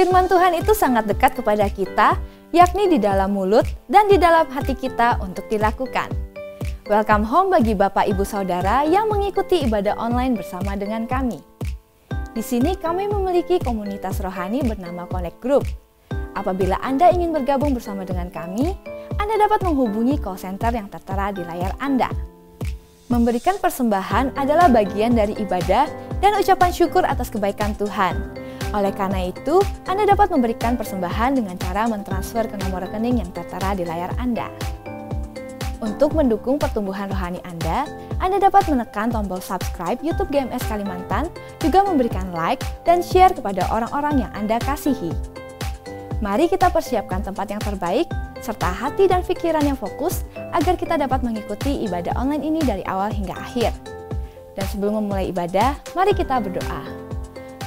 Firman Tuhan itu sangat dekat kepada kita, yakni di dalam mulut dan di dalam hati kita untuk dilakukan. Welcome home bagi Bapak Ibu Saudara yang mengikuti ibadah online bersama dengan kami. Di sini kami memiliki komunitas rohani bernama Connect Group. Apabila Anda ingin bergabung bersama dengan kami, Anda dapat menghubungi call center yang tertera di layar Anda. Memberikan persembahan adalah bagian dari ibadah dan ucapan syukur atas kebaikan Tuhan. Oleh karena itu, Anda dapat memberikan persembahan dengan cara mentransfer ke nomor rekening yang tertera di layar Anda. Untuk mendukung pertumbuhan rohani Anda dapat menekan tombol subscribe YouTube GMS Kalimantan, juga memberikan like dan share kepada orang-orang yang Anda kasihi. Mari kita persiapkan tempat yang terbaik, serta hati dan pikiran yang fokus, agar kita dapat mengikuti ibadah online ini dari awal hingga akhir. Dan sebelum memulai ibadah, mari kita berdoa.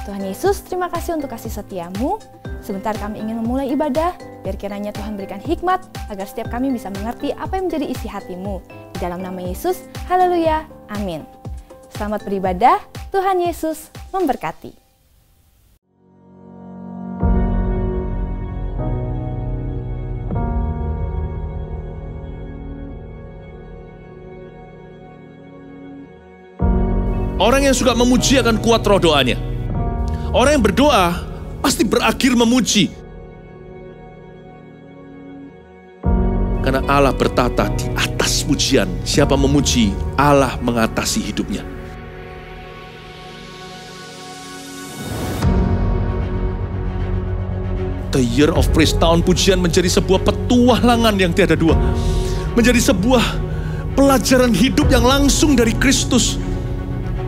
Tuhan Yesus, terima kasih untuk kasih setiamu. Sebentar kami ingin memulai ibadah, biar kiranya Tuhan berikan hikmat, agar setiap kami bisa mengerti apa yang menjadi isi hatimu. Di dalam nama Yesus, haleluya, amin. Selamat beribadah, Tuhan Yesus memberkati. Orang yang suka memuji akan kuat roh doanya. Orang yang berdoa pasti berakhir memuji. Karena Allah bertata di atas pujian. Siapa memuji, Allah mengatasi hidupnya. The Year of Praise, tahun pujian, menjadi sebuah petualangan yang tiada dua. Menjadi sebuah pelajaran hidup yang langsung dari Kristus.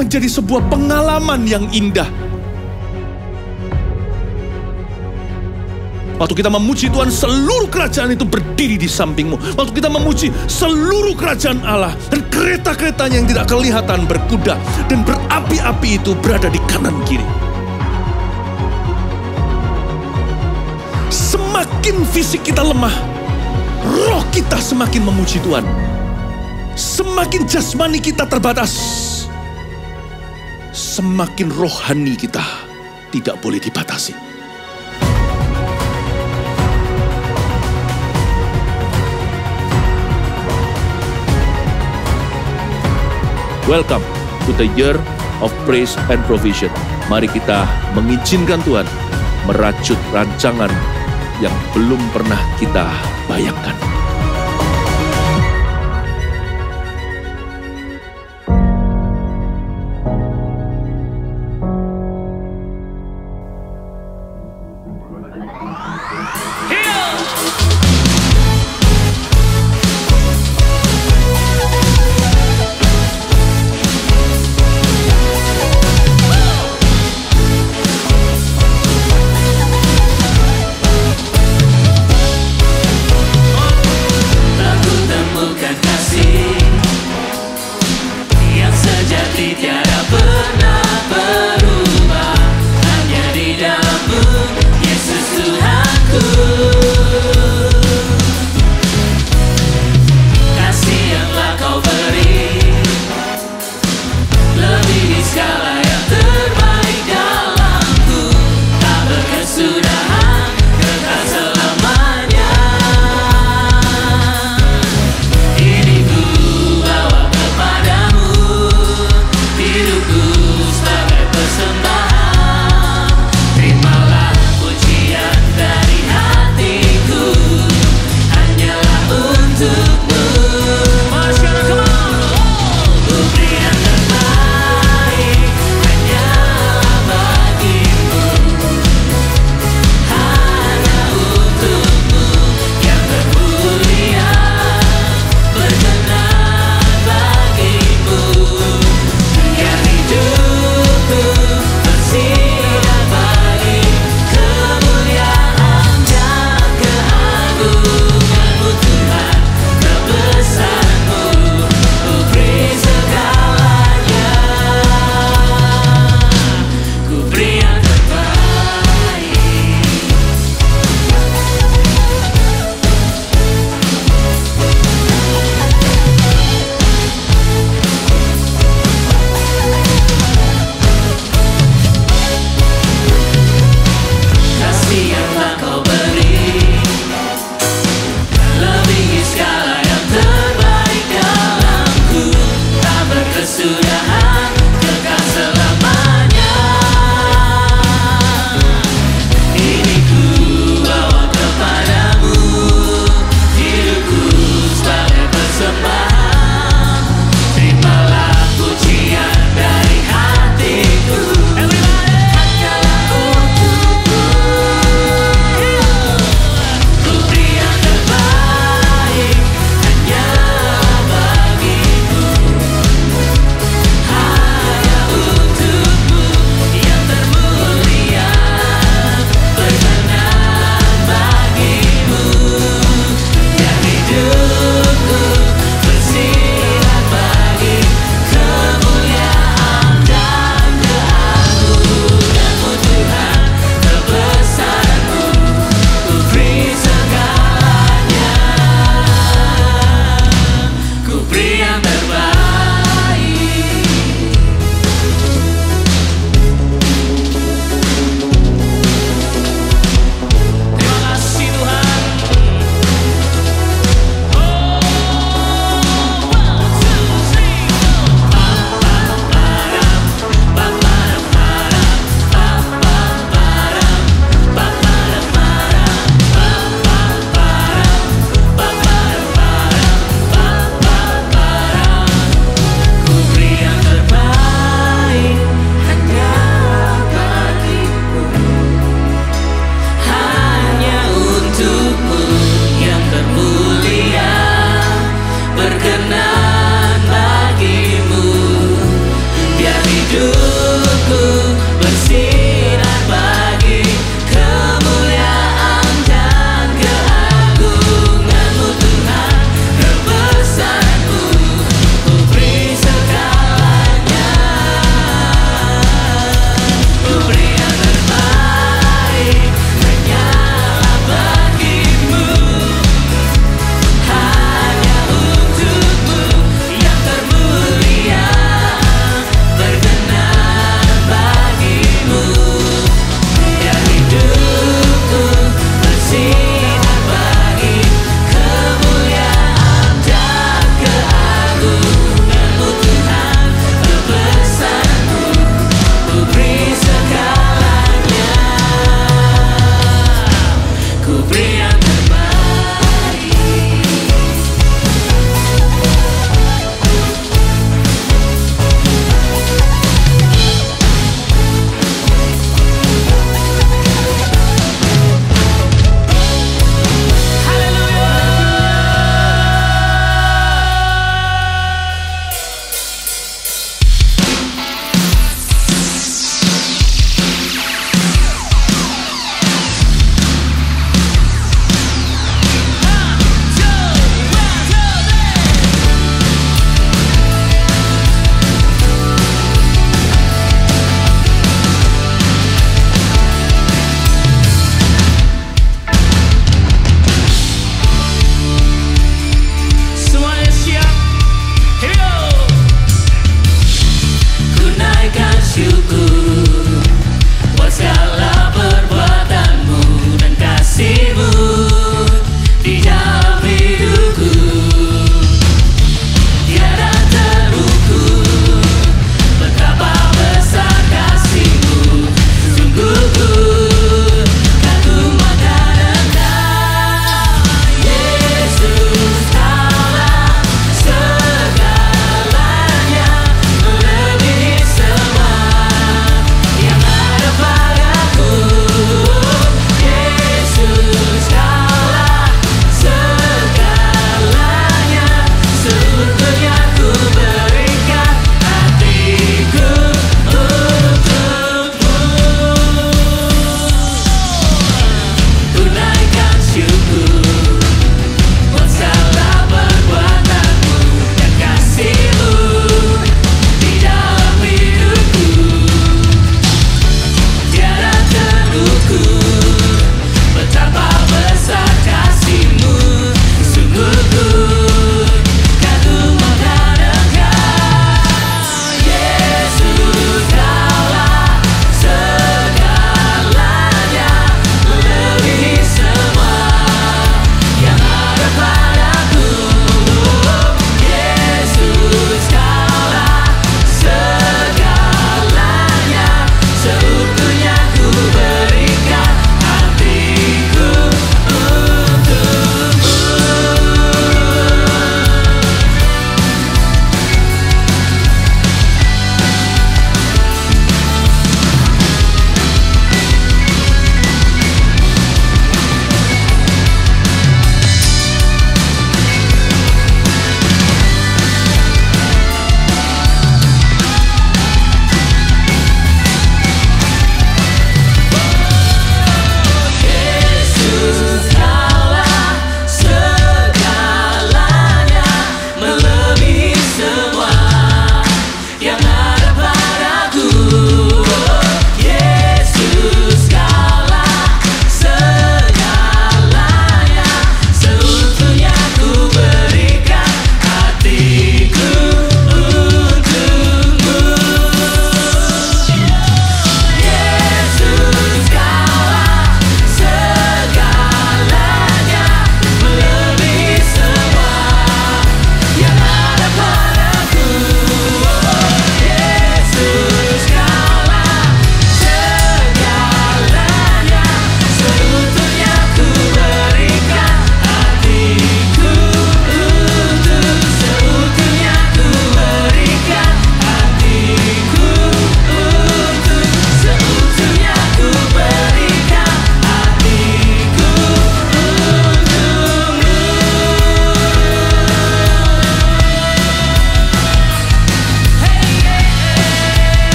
Menjadi sebuah pengalaman yang indah. Waktu kita memuji Tuhan, seluruh kerajaan itu berdiri di sampingmu. Waktu kita memuji, seluruh kerajaan Allah dan kereta-keretanya yang tidak kelihatan berkuda dan berapi-api itu berada di kanan kiri. Semakin fisik kita lemah, roh kita semakin memuji Tuhan. Semakin jasmani kita terbatas, semakin rohani kita tidak boleh dibatasi. Welcome to the Year of Praise and Provision. Mari kita mengizinkan Tuhan merajut rancangan yang belum pernah kita bayangkan.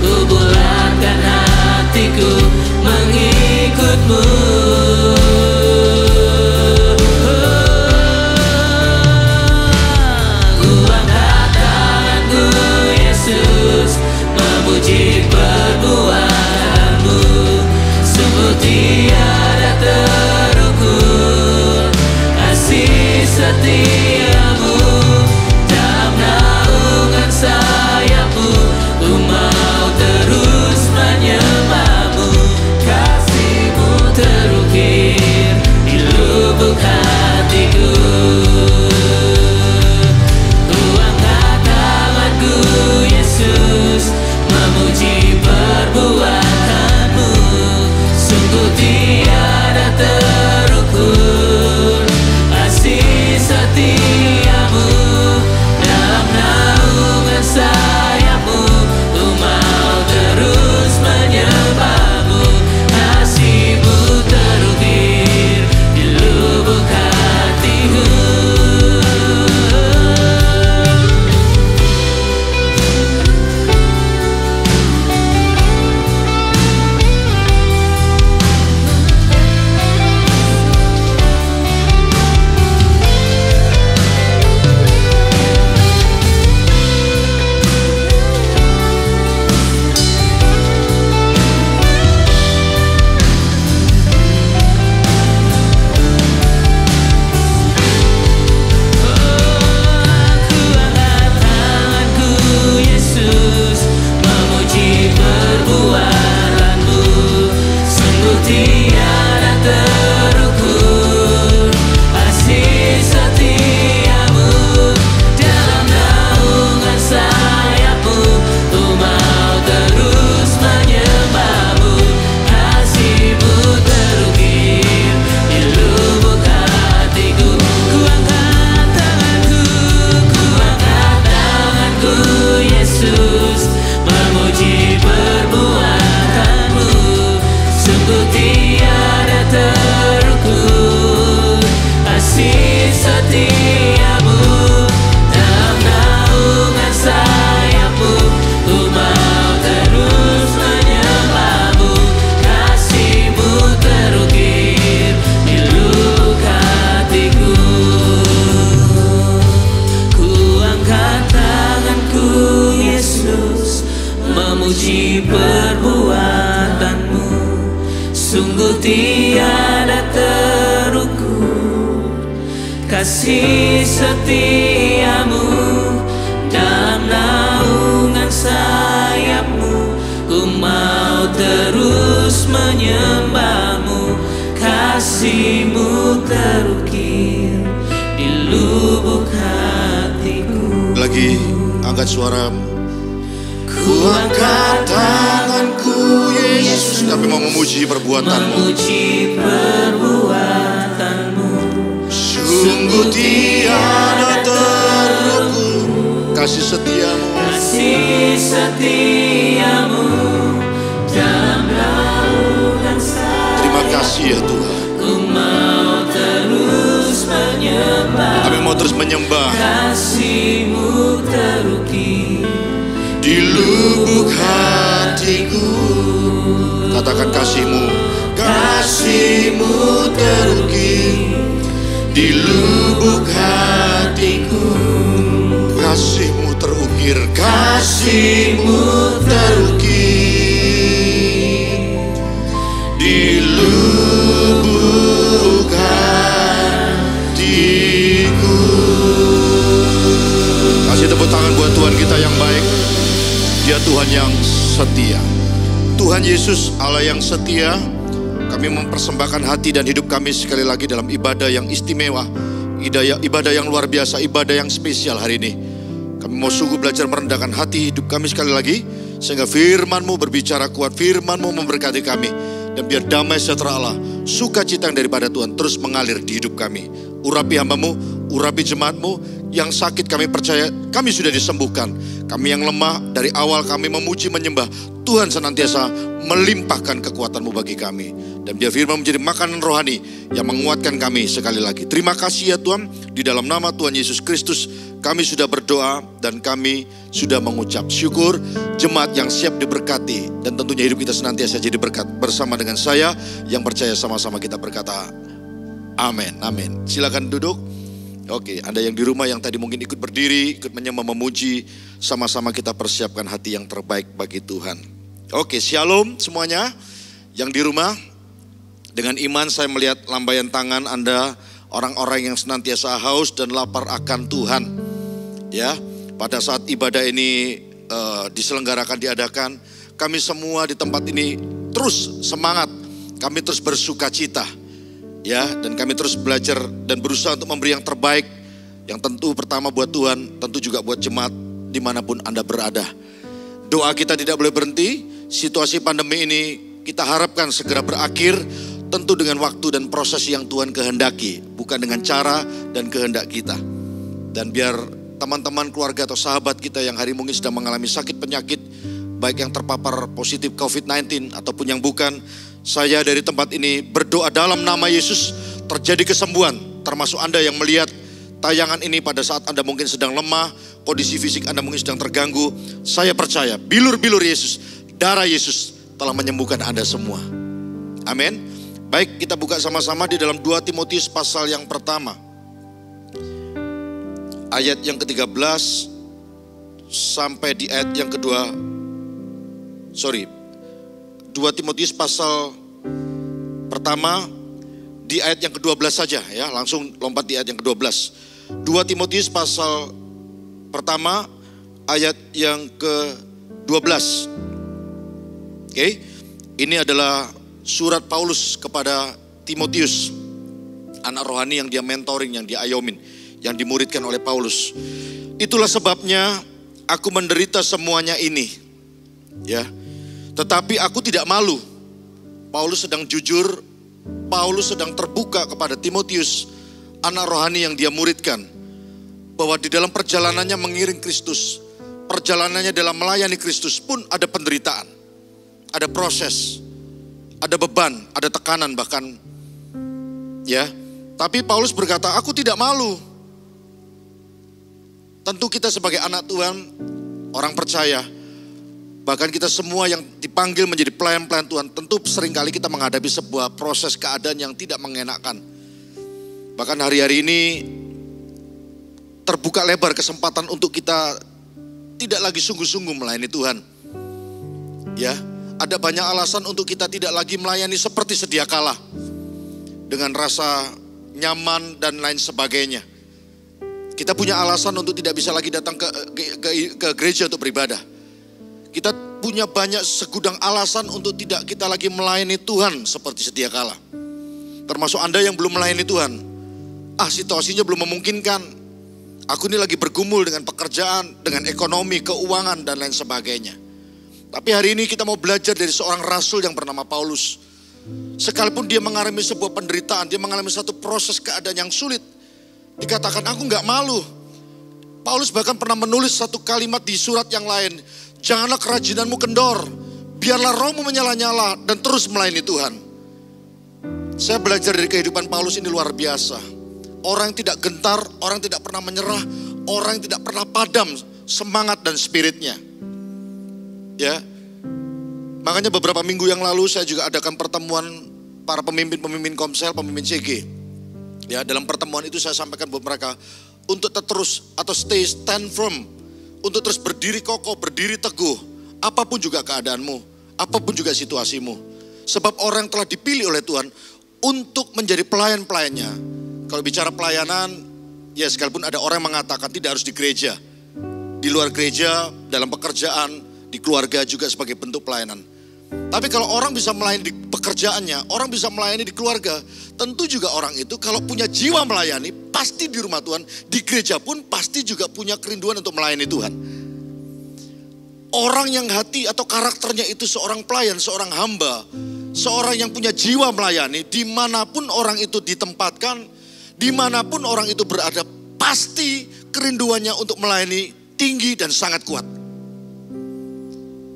Ku bulatkan hatiku Yesus, memuji perbuatanmu. Sungguh tiada terukur kasih setiamu. Dalam naungan sayapmu, ku mau terus menyembahmu. Kasihmu terukir di lubuk hatiku. Ku angkat tanganku Yesus, memuji perbuatanmu. Sungguh tiada terukur kasih setiamu. Dalam naungan sayapmu, ku mau terus menyembahmu. Kasihmu terukir di lubuk hatiku. Lagi angkat suaramu. Ku angkat tanganku Yesus, kami mau memuji perbuatanmu. Memuji perbuatanmu. Sungguh tiada terukur kasih setiamu. Kasih setiamu. Dalam naungan sayapmu, Terima kasih ya Tuhan. ku mau terus menyembah. Kami mau terus menyembah Kasihmu terukir di lubuk hatiku. Katakan kasihmu. Kasihmu terukir di lubuk hatiku. Kasihmu terukir. Kasihmu terukir di lubuk hatiku. Kasih tepuk tangan buat Tuhan kita yang baik. Dia Tuhan yang setia. Tuhan Yesus Allah yang setia. Kami mempersembahkan hati dan hidup kami sekali lagi dalam ibadah yang istimewa, ibadah yang luar biasa, ibadah yang spesial hari ini. Kami mau sungguh belajar merendahkan hati hidup kami sekali lagi, sehingga firman-Mu berbicara kuat, firman-Mu memberkati kami. Dan biar damai sejahtera Allah, sukacita yang daripada Tuhan terus mengalir di hidup kami. Urapi hamba-Mu, urapi jemaat-Mu. Yang sakit kami percaya kami sudah disembuhkan. Kami yang lemah dari awal kami memuji menyembah, Tuhan senantiasa melimpahkan kekuatan-Mu bagi kami. Dan biar firman menjadi makanan rohani yang menguatkan kami sekali lagi. Terima kasih ya Tuhan. Di dalam nama Tuhan Yesus Kristus kami sudah berdoa dan kami sudah mengucap syukur. Jemaat yang siap diberkati dan tentunya hidup kita senantiasa jadi berkat. Bersama dengan saya yang percaya, sama-sama kita berkata amin, amin. Silakan duduk. Oke, Anda yang di rumah yang tadi mungkin ikut berdiri, ikut menyembah, memuji, sama-sama kita persiapkan hati yang terbaik bagi Tuhan. Oke, shalom semuanya yang di rumah. Dengan iman saya melihat lambaian tangan Anda, orang-orang yang senantiasa haus dan lapar akan Tuhan. Ya, pada saat ibadah ini diselenggarakan, diadakan, kami semua di tempat ini terus semangat, kami terus bersukacita. Ya, dan kami terus belajar dan berusaha untuk memberi yang terbaik, yang tentu pertama buat Tuhan, tentu juga buat jemaat dimanapun Anda berada. Doa kita tidak boleh berhenti. Situasi pandemi ini kita harapkan segera berakhir, tentu dengan waktu dan proses yang Tuhan kehendaki, bukan dengan cara dan kehendak kita. Dan biar teman-teman, keluarga atau sahabat kita yang hari mungkin sedang mengalami sakit penyakit, baik yang terpapar positif COVID-19 ataupun yang bukan, saya dari tempat ini berdoa dalam nama Yesus terjadi kesembuhan. Termasuk Anda yang melihat tayangan ini pada saat Anda mungkin sedang lemah, kondisi fisik Anda mungkin sedang terganggu. Saya percaya bilur-bilur Yesus, darah Yesus telah menyembuhkan Anda semua. Amin. Baik, kita buka sama-sama di dalam 2 Timotius pasal yang pertama. Ayat yang ke-13 sampai di ayat yang kedua. 2 Timotius pasal pertama di ayat yang ke-12 saja ya, langsung lompat di ayat yang ke-12. 2 Timotius pasal pertama ayat yang ke-12. Oke. Ini adalah surat Paulus kepada Timotius, anak rohani yang dia mentoring, yang dia ayomin, yang dimuridkan oleh Paulus. Itulah sebabnya aku menderita semuanya ini. Ya. Tetapi aku tidak malu. Paulus sedang jujur, Paulus sedang terbuka kepada Timotius, anak rohani yang dia muridkan, bahwa di dalam perjalanannya mengiring Kristus, perjalanannya dalam melayani Kristus pun ada penderitaan, ada proses, ada beban, ada tekanan bahkan. Ya, tapi Paulus berkata, aku tidak malu. Tentu kita sebagai anak Tuhan, orang percaya, bahkan kita semua yang dipanggil menjadi pelayan-pelayan Tuhan, tentu seringkali kita menghadapi sebuah proses keadaan yang tidak mengenakan. Bahkan hari-hari ini terbuka lebar kesempatan untuk kita tidak lagi sungguh-sungguh melayani Tuhan. Ya, ada banyak alasan untuk kita tidak lagi melayani seperti sedia kala, dengan rasa nyaman dan lain sebagainya. Kita punya alasan untuk tidak bisa lagi datang ke gereja untuk beribadah. Kita punya banyak segudang alasan untuk tidak kita lagi melayani Tuhan seperti sedia kala. Termasuk Anda yang belum melayani Tuhan. Situasinya belum memungkinkan. Aku ini lagi bergumul dengan pekerjaan, dengan ekonomi, keuangan, dan lain sebagainya. Tapi hari ini kita mau belajar dari seorang rasul yang bernama Paulus. Sekalipun dia mengalami sebuah penderitaan, dia mengalami satu proses keadaan yang sulit, dikatakan aku gak malu. Paulus bahkan pernah menulis satu kalimat di surat yang lain. Janganlah kerajinanmu kendor, biarlah rohmu menyala-nyala dan terus melayani Tuhan. Saya belajar dari kehidupan Paulus ini luar biasa. Orang yang tidak gentar, orang yang tidak pernah menyerah, orang yang tidak pernah padam semangat dan spiritnya. Ya, makanya beberapa minggu yang lalu saya juga adakan pertemuan para pemimpin Komsel, pemimpin CG. Ya, dalam pertemuan itu saya sampaikan buat mereka untuk terus atau stand firm, untuk terus berdiri kokoh, berdiri teguh, apapun juga keadaanmu, apapun juga situasimu. Sebab orang telah dipilih oleh Tuhan untuk menjadi pelayan-pelayannya. Kalau bicara pelayanan, ya sekalipun ada orang yang mengatakan tidak harus di gereja. Di luar gereja, dalam pekerjaan, di keluarga juga sebagai bentuk pelayanan. Tapi kalau orang bisa melayani di pekerjaannya, orang bisa melayani di keluarga, tentu juga orang itu kalau punya jiwa melayani, pasti di rumah Tuhan, di gereja pun pasti juga punya kerinduan untuk melayani Tuhan. Orang yang hati atau karakternya itu seorang pelayan, seorang hamba, seorang yang punya jiwa melayani, dimanapun orang itu ditempatkan, dimanapun orang itu berada, pasti kerinduannya untuk melayani tinggi dan sangat kuat.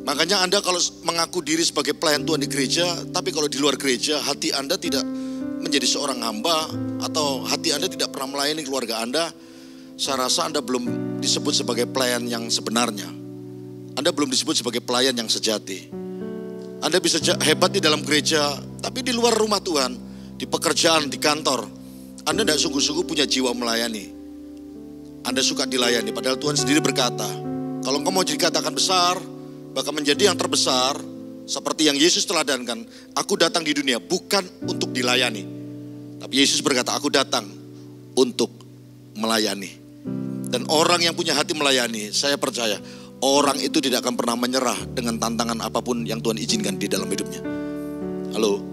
Makanya Anda kalau mengaku diri sebagai pelayan Tuhan di gereja, tapi kalau di luar gereja hati Anda tidak menjadi seorang hamba, atau hati Anda tidak pernah melayani keluarga Anda, saya rasa Anda belum disebut sebagai pelayan yang sebenarnya. Anda belum disebut sebagai pelayan yang sejati. Anda bisa hebat di dalam gereja, tapi di luar rumah Tuhan, di pekerjaan, di kantor, Anda tidak sungguh-sungguh punya jiwa melayani. Anda suka dilayani, padahal Tuhan sendiri berkata, kalau engkau mau dikatakan besar, bahkan menjadi yang terbesar, seperti yang Yesus teladankan, aku datang di dunia bukan untuk dilayani. Tapi Yesus berkata, aku datang untuk melayani. Dan orang yang punya hati melayani, saya percaya, orang itu tidak akan pernah menyerah dengan tantangan apapun yang Tuhan izinkan di dalam hidupnya. Halo,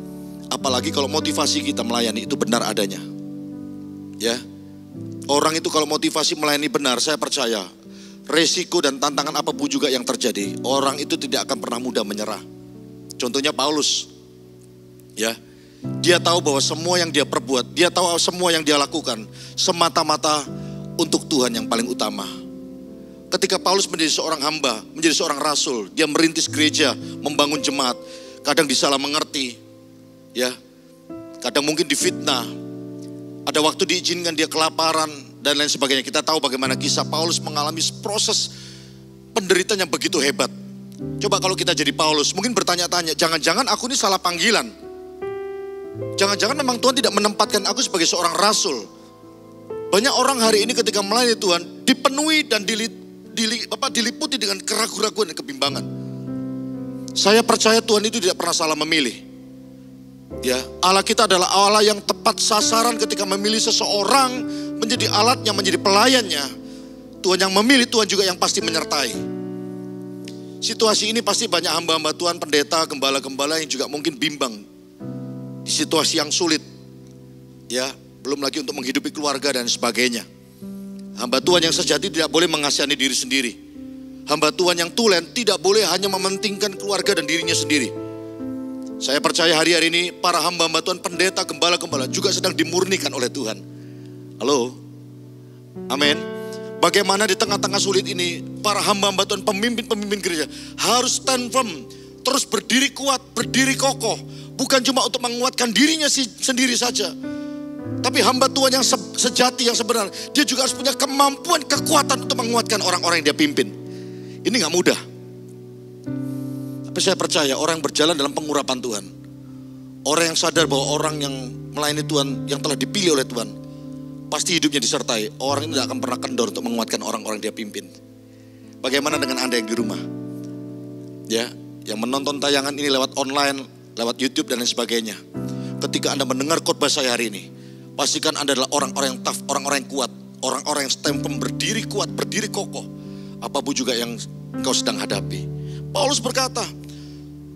apalagi kalau motivasi kita melayani itu benar adanya. Ya, orang itu kalau motivasi melayani benar, saya percaya, resiko dan tantangan apapun juga yang terjadi, orang itu tidak akan pernah mudah menyerah. Contohnya Paulus, ya, dia tahu bahwa semua yang dia perbuat, dia tahu semua yang dia lakukan semata-mata untuk Tuhan yang paling utama. Ketika Paulus menjadi seorang hamba, menjadi seorang rasul, dia merintis gereja, membangun jemaat, kadang disalah mengerti, ya, kadang mungkin difitnah, ada waktu diizinkan dia kelaparan dan lain sebagainya. Kita tahu bagaimana kisah Paulus mengalami proses penderitaan yang begitu hebat. Coba kalau kita jadi Paulus, mungkin bertanya-tanya, jangan-jangan aku ini salah panggilan. Jangan-jangan memang Tuhan tidak menempatkan aku sebagai seorang rasul. Banyak orang hari ini ketika melayani Tuhan, dipenuhi dan diliputi dengan keraguan-keraguan dan kebimbangan. Saya percaya Tuhan itu tidak pernah salah memilih. Ya, Allah kita adalah Allah yang tepat sasaran ketika memilih seseorang menjadi alatnya, menjadi pelayannya. Tuhan yang memilih, Tuhan juga yang pasti menyertai. Situasi ini pasti banyak hamba-hamba Tuhan, pendeta, gembala-gembala yang juga mungkin bimbang di situasi yang sulit. Ya, belum lagi untuk menghidupi keluarga dan sebagainya. Hamba Tuhan yang sejati tidak boleh mengasihani diri sendiri. Hamba Tuhan yang tulen tidak boleh hanya mementingkan keluarga dan dirinya sendiri. Saya percaya hari-hari ini para hamba-hamba Tuhan, pendeta, gembala-gembala juga sedang dimurnikan oleh Tuhan. Halo, amin. Bagaimana di tengah-tengah sulit ini, para hamba-hamba Tuhan, pemimpin-pemimpin gereja harus stand firm, terus berdiri kuat, berdiri kokoh. Bukan cuma untuk menguatkan dirinya sendiri saja, tapi hamba Tuhan yang sejati, yang sebenarnya, dia juga harus punya kemampuan, kekuatan untuk menguatkan orang-orang yang dia pimpin. Ini gak mudah. Tapi saya percaya orang yang berjalan dalam pengurapan Tuhan, orang yang sadar bahwa orang yang melayani Tuhan, yang telah dipilih oleh Tuhan, pasti hidupnya disertai. Orang ini tidak akan pernah kendor untuk menguatkan orang-orang dia pimpin. Bagaimana dengan Anda yang di rumah? Ya, yang menonton tayangan ini lewat online, lewat YouTube dan lain sebagainya. Ketika Anda mendengar khotbah saya hari ini, pastikan Anda adalah orang-orang yang tough, orang-orang yang kuat, orang-orang yang stand firm, berdiri kuat, berdiri kokoh. Apapun juga yang engkau sedang hadapi. Paulus berkata,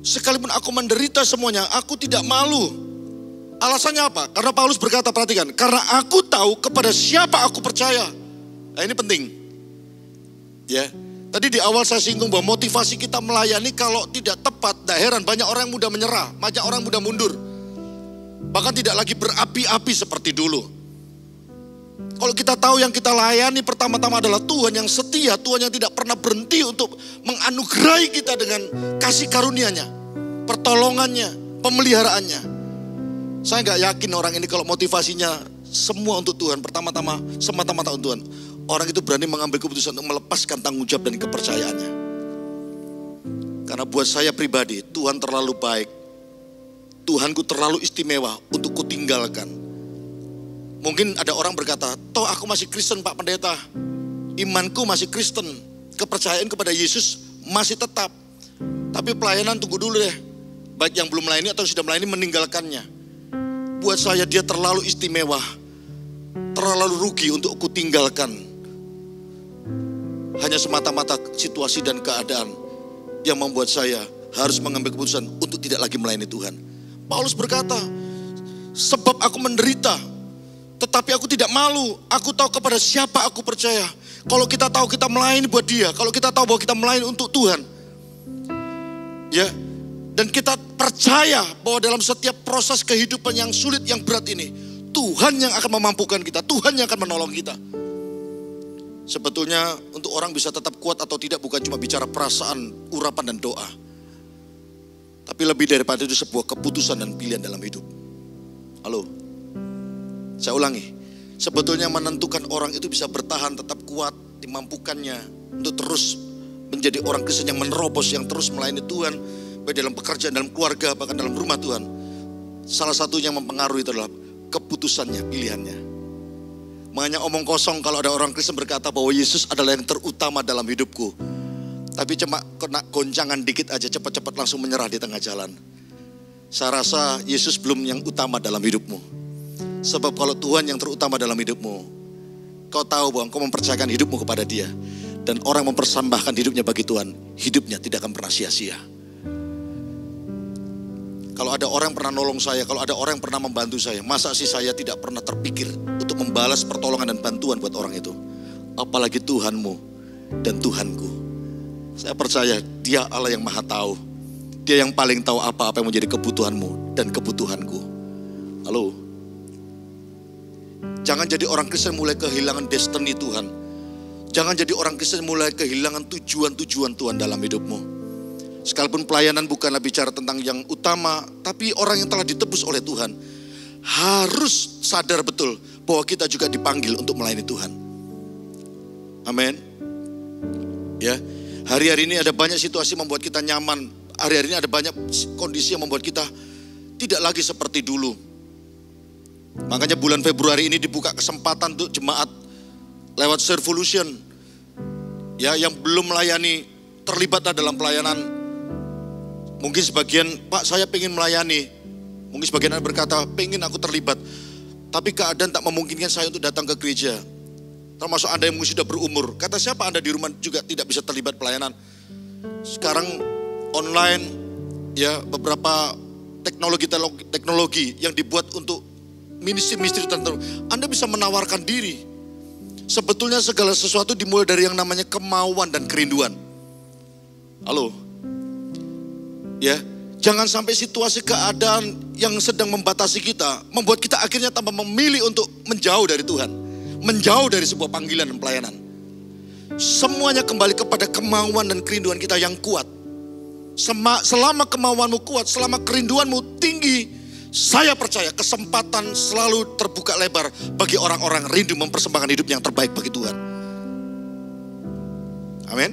sekalipun aku menderita semuanya, aku tidak malu. Alasannya apa? Karena Paulus berkata, perhatikan, karena aku tahu kepada siapa aku percaya. Nah, ini penting. Ya, tadi di awal saya singgung bahwa motivasi kita melayani kalau tidak tepat, tidak heran banyak orang yang mudah menyerah, banyak orang yang mudah mundur. Bahkan tidak lagi berapi-api seperti dulu. Kalau kita tahu yang kita layani pertama-tama adalah Tuhan yang setia, Tuhan yang tidak pernah berhenti untuk menganugerahi kita dengan kasih karunia-Nya, pertolongannya, pemeliharaannya. Saya gak yakin orang ini kalau motivasinya semua untuk Tuhan, pertama-tama semata-mata untuk Tuhan, orang itu berani mengambil keputusan untuk melepaskan tanggung jawab dan kepercayaannya. Karena buat saya pribadi, Tuhan terlalu baik, Tuhanku terlalu istimewa untuk kutinggalkan. Mungkin ada orang berkata, toh aku masih Kristen Pak Pendeta, imanku masih Kristen, kepercayaan kepada Yesus masih tetap. Tapi pelayanan tunggu dulu deh, baik yang belum melayani atau sudah melayani meninggalkannya. Buat saya dia terlalu istimewa, terlalu rugi untuk kutinggalkan. Hanya semata-mata situasi dan keadaan yang membuat saya harus mengambil keputusan untuk tidak lagi melayani Tuhan. Paulus berkata, sebab aku menderita, tetapi aku tidak malu. Aku tahu kepada siapa aku percaya. Kalau kita tahu kita melayani buat Dia, kalau kita tahu bahwa kita melayani untuk Tuhan, ya, dan kita percaya bahwa dalam setiap proses kehidupan yang sulit, yang berat ini, Tuhan yang akan memampukan kita, Tuhan yang akan menolong kita. Sebetulnya untuk orang bisa tetap kuat atau tidak bukan cuma bicara perasaan, urapan dan doa. Tapi lebih daripada itu sebuah keputusan dan pilihan dalam hidup. Halo, saya ulangi. Sebetulnya menentukan orang itu bisa bertahan, tetap kuat, dimampukannya untuk terus menjadi orang Kristen yang menerobos, yang terus melayani Tuhan, baik dalam pekerjaan, dalam keluarga, bahkan dalam rumah Tuhan. Salah satunya yang mempengaruhi itu adalah keputusannya, pilihannya. Makanya omong kosong kalau ada orang Kristen berkata bahwa Yesus adalah yang terutama dalam hidupku. Tapi cuma kena goncangan dikit aja, cepat-cepat langsung menyerah di tengah jalan. Saya rasa Yesus belum yang utama dalam hidupmu. Sebab kalau Tuhan yang terutama dalam hidupmu, kau tahu bahwa kau mempercayakan hidupmu kepada Dia. Dan orang mempersembahkan hidupnya bagi Tuhan, hidupnya tidak akan pernah sia-sia. Kalau ada orang yang pernah nolong saya, kalau ada orang yang pernah membantu saya, masa sih saya tidak pernah terpikir untuk membalas pertolongan dan bantuan buat orang itu? Apalagi Tuhanmu dan Tuhanku. Saya percaya Dia Allah yang maha tahu. Dia yang paling tahu apa-apa yang menjadi kebutuhanmu dan kebutuhanku. Halo. Jangan jadi orang Kristen mulai kehilangan destiny Tuhan. Jangan jadi orang Kristen mulai kehilangan tujuan-tujuan Tuhan dalam hidupmu. Sekalipun pelayanan bukanlah bicara tentang yang utama, tapi orang yang telah ditebus oleh Tuhan harus sadar betul bahwa kita juga dipanggil untuk melayani Tuhan. Amin. Ya, hari-hari ini ada banyak situasi membuat kita nyaman. Hari-hari ini ada banyak kondisi yang membuat kita tidak lagi seperti dulu. Makanya bulan Februari ini dibuka kesempatan untuk jemaat lewat Servolution. Ya, yang belum melayani terlibatlah dalam pelayanan. Mungkin sebagian, Pak saya pengen melayani. Mungkin sebagian berkata, pengen aku terlibat. Tapi keadaan tak memungkinkan saya untuk datang ke gereja. Termasuk Anda yang mungkin sudah berumur. Kata siapa Anda di rumah juga tidak bisa terlibat pelayanan. Sekarang online, ya beberapa teknologi yang dibuat untuk ministry-ministry tertentu. Anda bisa menawarkan diri. Sebetulnya segala sesuatu dimulai dari yang namanya kemauan dan kerinduan. Halo. Ya, jangan sampai situasi keadaan yang sedang membatasi kita membuat kita akhirnya tambah memilih untuk menjauh dari Tuhan, menjauh dari sebuah panggilan dan pelayanan. Semuanya kembali kepada kemauan dan kerinduan kita yang kuat. Selama kemauanmu kuat, selama kerinduanmu tinggi, saya percaya kesempatan selalu terbuka lebar bagi orang-orang rindu mempersembahkan hidup yang terbaik bagi Tuhan. Amin.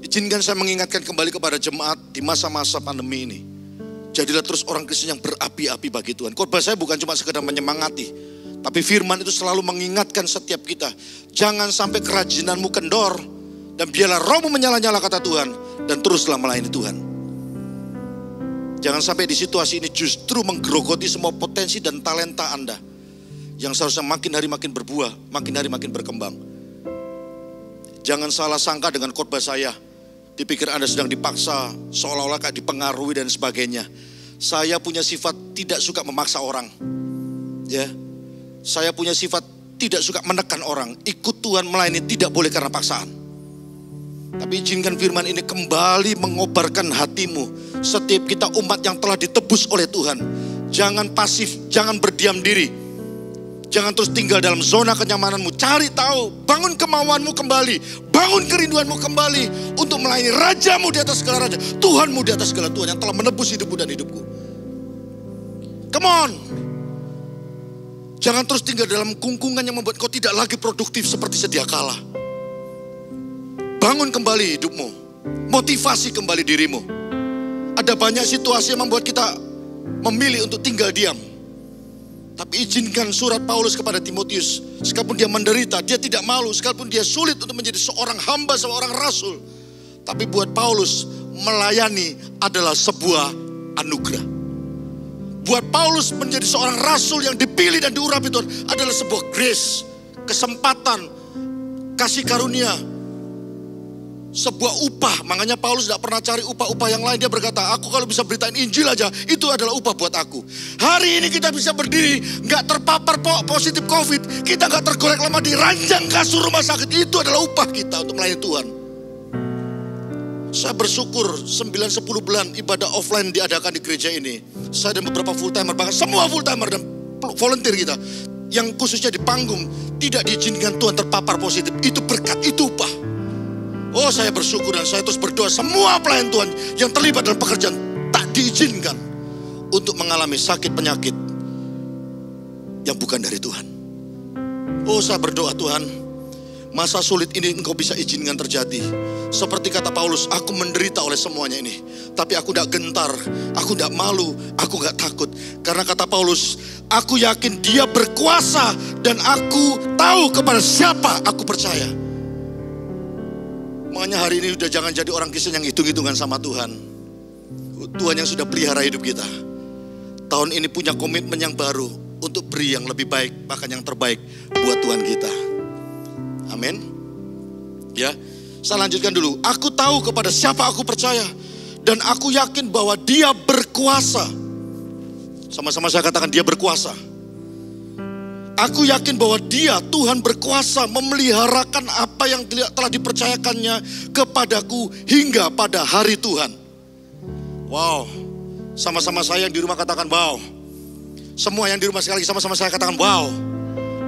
Izinkan saya mengingatkan kembali kepada jemaat di masa-masa pandemi ini. Jadilah terus orang Kristen yang berapi-api bagi Tuhan. Khotbah saya bukan cuma sekedar menyemangati, tapi firman itu selalu mengingatkan setiap kita. Jangan sampai kerajinanmu kendor, dan biarlah rohmu menyala-nyala kata Tuhan, dan teruslah melayani Tuhan. Jangan sampai di situasi ini justru menggerogoti semua potensi dan talenta Anda, yang seharusnya makin hari makin berbuah, makin hari makin berkembang. Jangan salah sangka dengan khotbah saya. Dipikir Anda sedang dipaksa, seolah-olah kayak dipengaruhi dan sebagainya. Saya punya sifat tidak suka memaksa orang. Ya, saya punya sifat tidak suka menekan orang. Ikut Tuhan melayani tidak boleh karena paksaan. Tapi izinkan firman ini kembali mengobarkan hatimu. Setiap kita umat yang telah ditebus oleh Tuhan. Jangan pasif, jangan berdiam diri. Jangan terus tinggal dalam zona kenyamananmu. Cari tahu, bangun kemauanmu kembali. Bangun kerinduanmu kembali untuk melayani Rajamu di atas segala raja. Tuhanmu di atas segala Tuhan yang telah menebus hidupmu dan hidupku. Come on. Jangan terus tinggal dalam kungkungan yang membuat kau tidak lagi produktif seperti sedia kala. Bangun kembali hidupmu. Motivasi kembali dirimu. Ada banyak situasi yang membuat kita memilih untuk tinggal diam. Tapi izinkan surat Paulus kepada Timotius. Sekalipun dia menderita, dia tidak malu. Sekalipun dia sulit untuk menjadi seorang hamba, seorang rasul. Tapi buat Paulus, melayani adalah sebuah anugerah. Buat Paulus menjadi seorang rasul yang dipilih dan diurapi Tuhan adalah sebuah grace, kesempatan, kasih karunia, sebuah upah. Makanya Paulus tidak pernah cari upah-upah yang lain. Dia berkata, aku kalau bisa beritain Injil aja, itu adalah upah buat aku. Hari ini kita bisa berdiri, gak terpapar positif COVID. Kita gak tergolek lama di ranjang kasur rumah sakit. Itu adalah upah kita untuk melayani Tuhan. Saya bersyukur 9-10 bulan ibadah offline diadakan di gereja ini. Saya dan beberapa full timer, bahkan semua full timer dan volunteer kita, yang khususnya di panggung, tidak diizinkan Tuhan terpapar positif. Itu berkat, itu upah. Oh, saya bersyukur dan saya terus berdoa semua pelayan Tuhan yang terlibat dalam pekerjaan tak diizinkan untuk mengalami sakit penyakit yang bukan dari Tuhan. Oh, saya berdoa Tuhan, masa sulit ini Engkau bisa izinkan terjadi. Seperti kata Paulus, aku menderita oleh semuanya ini, tapi aku tidak gentar, aku tidak malu, aku tidak takut. Karena kata Paulus, aku yakin Dia berkuasa dan aku tahu kepada siapa aku percaya. Makanya hari ini udah jangan jadi orang Kristen yang hitung-hitungan sama Tuhan. Tuhan yang sudah pelihara hidup kita. Tahun ini punya komitmen yang baru untuk beri yang lebih baik, bahkan yang terbaik buat Tuhan kita. Amin. Ya, saya lanjutkan dulu. Aku tahu kepada siapa aku percaya dan aku yakin bahwa Dia berkuasa. Sama-sama saya katakan Dia berkuasa. Aku yakin bahwa Dia, Tuhan berkuasa memeliharakan apa yang telah dipercayakannya kepadaku hingga pada hari Tuhan. Wow, sama-sama saya yang di rumah katakan wow. Semua yang di rumah sekali lagi sama-sama saya katakan wow.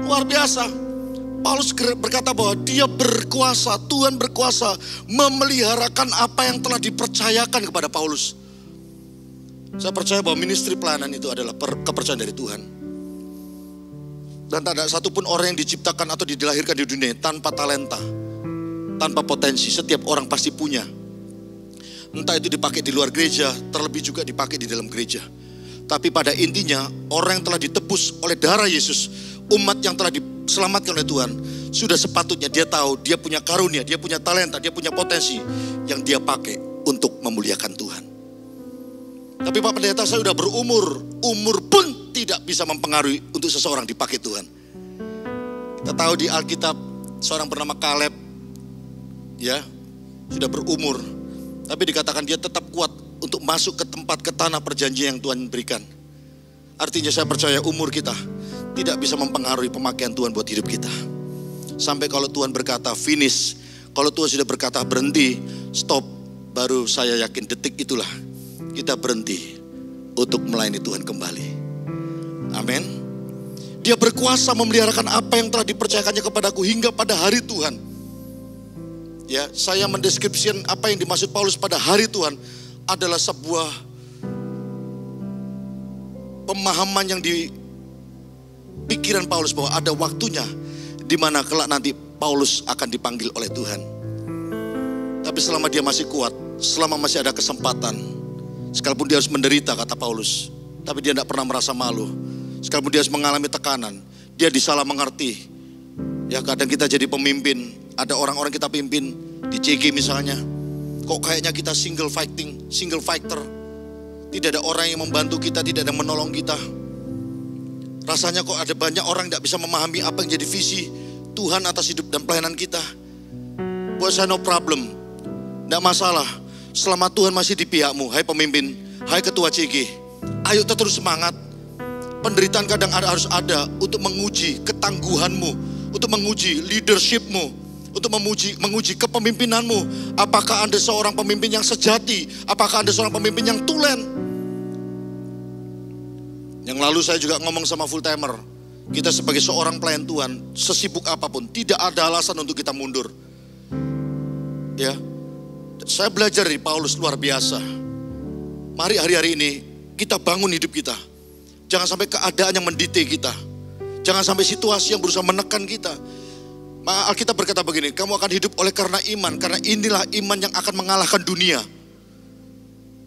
Luar biasa. Paulus berkata bahwa Dia berkuasa, Tuhan berkuasa memeliharakan apa yang telah dipercayakan kepada Paulus. Saya percaya bahwa ministry pelayanan itu adalah kepercayaan dari Tuhan. Dan tak ada satupun orang yang diciptakan atau dilahirkan di dunia tanpa talenta, tanpa potensi. Setiap orang pasti punya. Entah itu dipakai di luar gereja, terlebih juga dipakai di dalam gereja. Tapi pada intinya, orang yang telah ditebus oleh darah Yesus, umat yang telah diselamatkan oleh Tuhan, sudah sepatutnya dia tahu, dia punya karunia, dia punya talenta, dia punya potensi yang dia pakai untuk memuliakan Tuhan. Tapi Pak Pendeta, saya sudah berumur, umur pun tidak bisa mempengaruhi untuk seseorang dipakai Tuhan. Kita tahu di Alkitab seorang bernama Kaleb, ya, sudah berumur, tapi dikatakan dia tetap kuat untuk masuk ke tanah perjanjian yang Tuhan berikan. Artinya saya percaya umur kita tidak bisa mempengaruhi pemakaian Tuhan buat hidup kita. Sampai kalau Tuhan berkata finish, kalau Tuhan sudah berkata berhenti, stop, baru saya yakin detik itulah kita berhenti untuk melayani Tuhan kembali. Amin. Dia berkuasa memeliharakan apa yang telah dipercayakannya kepadaku hingga pada hari Tuhan. Ya, saya mendeskripsikan apa yang dimaksud Paulus pada hari Tuhan adalah sebuah pemahaman yang di pikiran Paulus bahwa ada waktunya di mana kelak nanti Paulus akan dipanggil oleh Tuhan. Tapi selama dia masih kuat, selama masih ada kesempatan, sekalipun dia harus menderita, kata Paulus, tapi dia tidak pernah merasa malu. Sekalipun dia harus mengalami tekanan, dia disalah mengerti. Ya, kadang kita jadi pemimpin, ada orang-orang kita pimpin di CG misalnya, kok kayaknya kita single fighter. Tidak ada orang yang membantu kita, tidak ada yang menolong kita. Rasanya kok ada banyak orang yang tidak bisa memahami apa yang jadi visi Tuhan atas hidup dan pelayanan kita. Buat saya no problem, tidak masalah. Selama Tuhan masih di pihakmu, hai pemimpin, hai ketua CG, ayo terus semangat. Penderitaan kadang harus ada untuk menguji ketangguhanmu, untuk menguji leadershipmu, untuk menguji kepemimpinanmu. Apakah Anda seorang pemimpin yang sejati? Apakah Anda seorang pemimpin yang tulen? Yang lalu saya juga ngomong sama full timer, kita sebagai seorang pelayan Tuhan, sesibuk apapun, tidak ada alasan untuk kita mundur. Ya, saya belajar dari Paulus luar biasa. Mari hari-hari ini kita bangun hidup kita. Jangan sampai keadaan yang mendikte kita. Jangan sampai situasi yang berusaha menekan kita. Alkitab berkata begini, kamu akan hidup oleh karena iman, karena inilah iman yang akan mengalahkan dunia.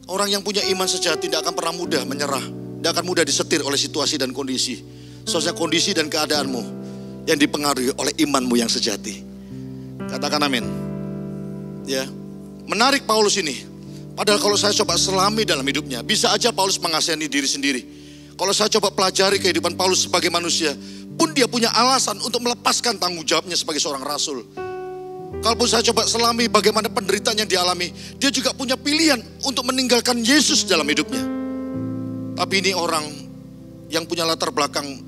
Orang yang punya iman sejati tidak akan pernah mudah menyerah, tidak akan mudah disetir oleh situasi dan kondisi. Soalnya kondisi dan keadaanmu yang dipengaruhi oleh imanmu yang sejati. Katakan amin. Ya, menarik Paulus ini. Padahal kalau saya coba selami dalam hidupnya, bisa aja Paulus mengasihani diri sendiri. Kalau saya coba pelajari kehidupan Paulus sebagai manusia, pun dia punya alasan untuk melepaskan tanggung jawabnya sebagai seorang rasul. Kalaupun saya coba selami bagaimana penderitaan yang dialami, dia juga punya pilihan untuk meninggalkan Yesus dalam hidupnya. Tapi ini orang yang punya latar belakang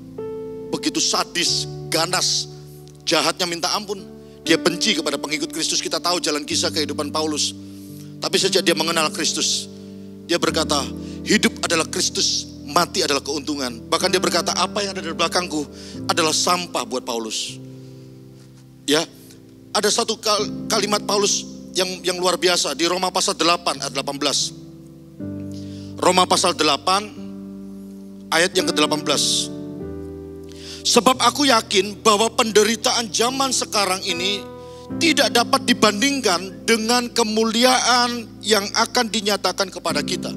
begitu sadis, ganas, jahatnya minta ampun. Dia benci kepada pengikut Kristus. Kita tahu jalan kisah kehidupan Paulus. Tapi sejak dia mengenal Kristus, dia berkata, hidup adalah Kristus, mati adalah keuntungan. Bahkan dia berkata, apa yang ada di belakangku adalah sampah buat Paulus. Ya, ada satu kalimat Paulus yang luar biasa di Roma pasal 8 ayat 18. Roma pasal 8 ayat yang ke-18. Sebab aku yakin bahwa penderitaan zaman sekarang ini tidak dapat dibandingkan dengan kemuliaan yang akan dinyatakan kepada kita.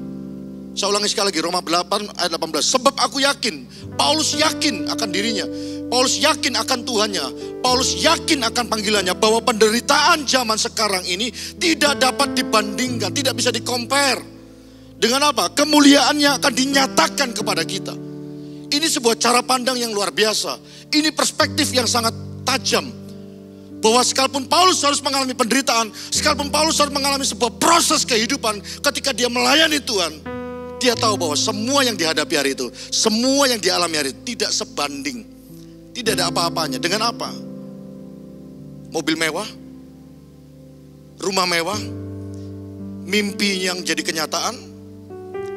Saya ulangi sekali lagi, Roma 8 ayat 18. Sebab aku yakin, Paulus yakin akan dirinya, Paulus yakin akan Tuhannya, Paulus yakin akan panggilannya, bahwa penderitaan zaman sekarang ini tidak dapat dibandingkan, tidak bisa di-compare dengan apa? Kemuliaannya akan dinyatakan kepada kita. Ini sebuah cara pandang yang luar biasa. Ini perspektif yang sangat tajam. Bahwa sekalipun Paulus harus mengalami penderitaan, sekalipun Paulus harus mengalami sebuah proses kehidupan, ketika dia melayani Tuhan, dia tahu bahwa semua yang dihadapi hari itu, semua yang dialami hari itu tidak sebanding. Tidak ada apa-apanya. Dengan apa? Mobil mewah, rumah mewah, mimpi yang jadi kenyataan,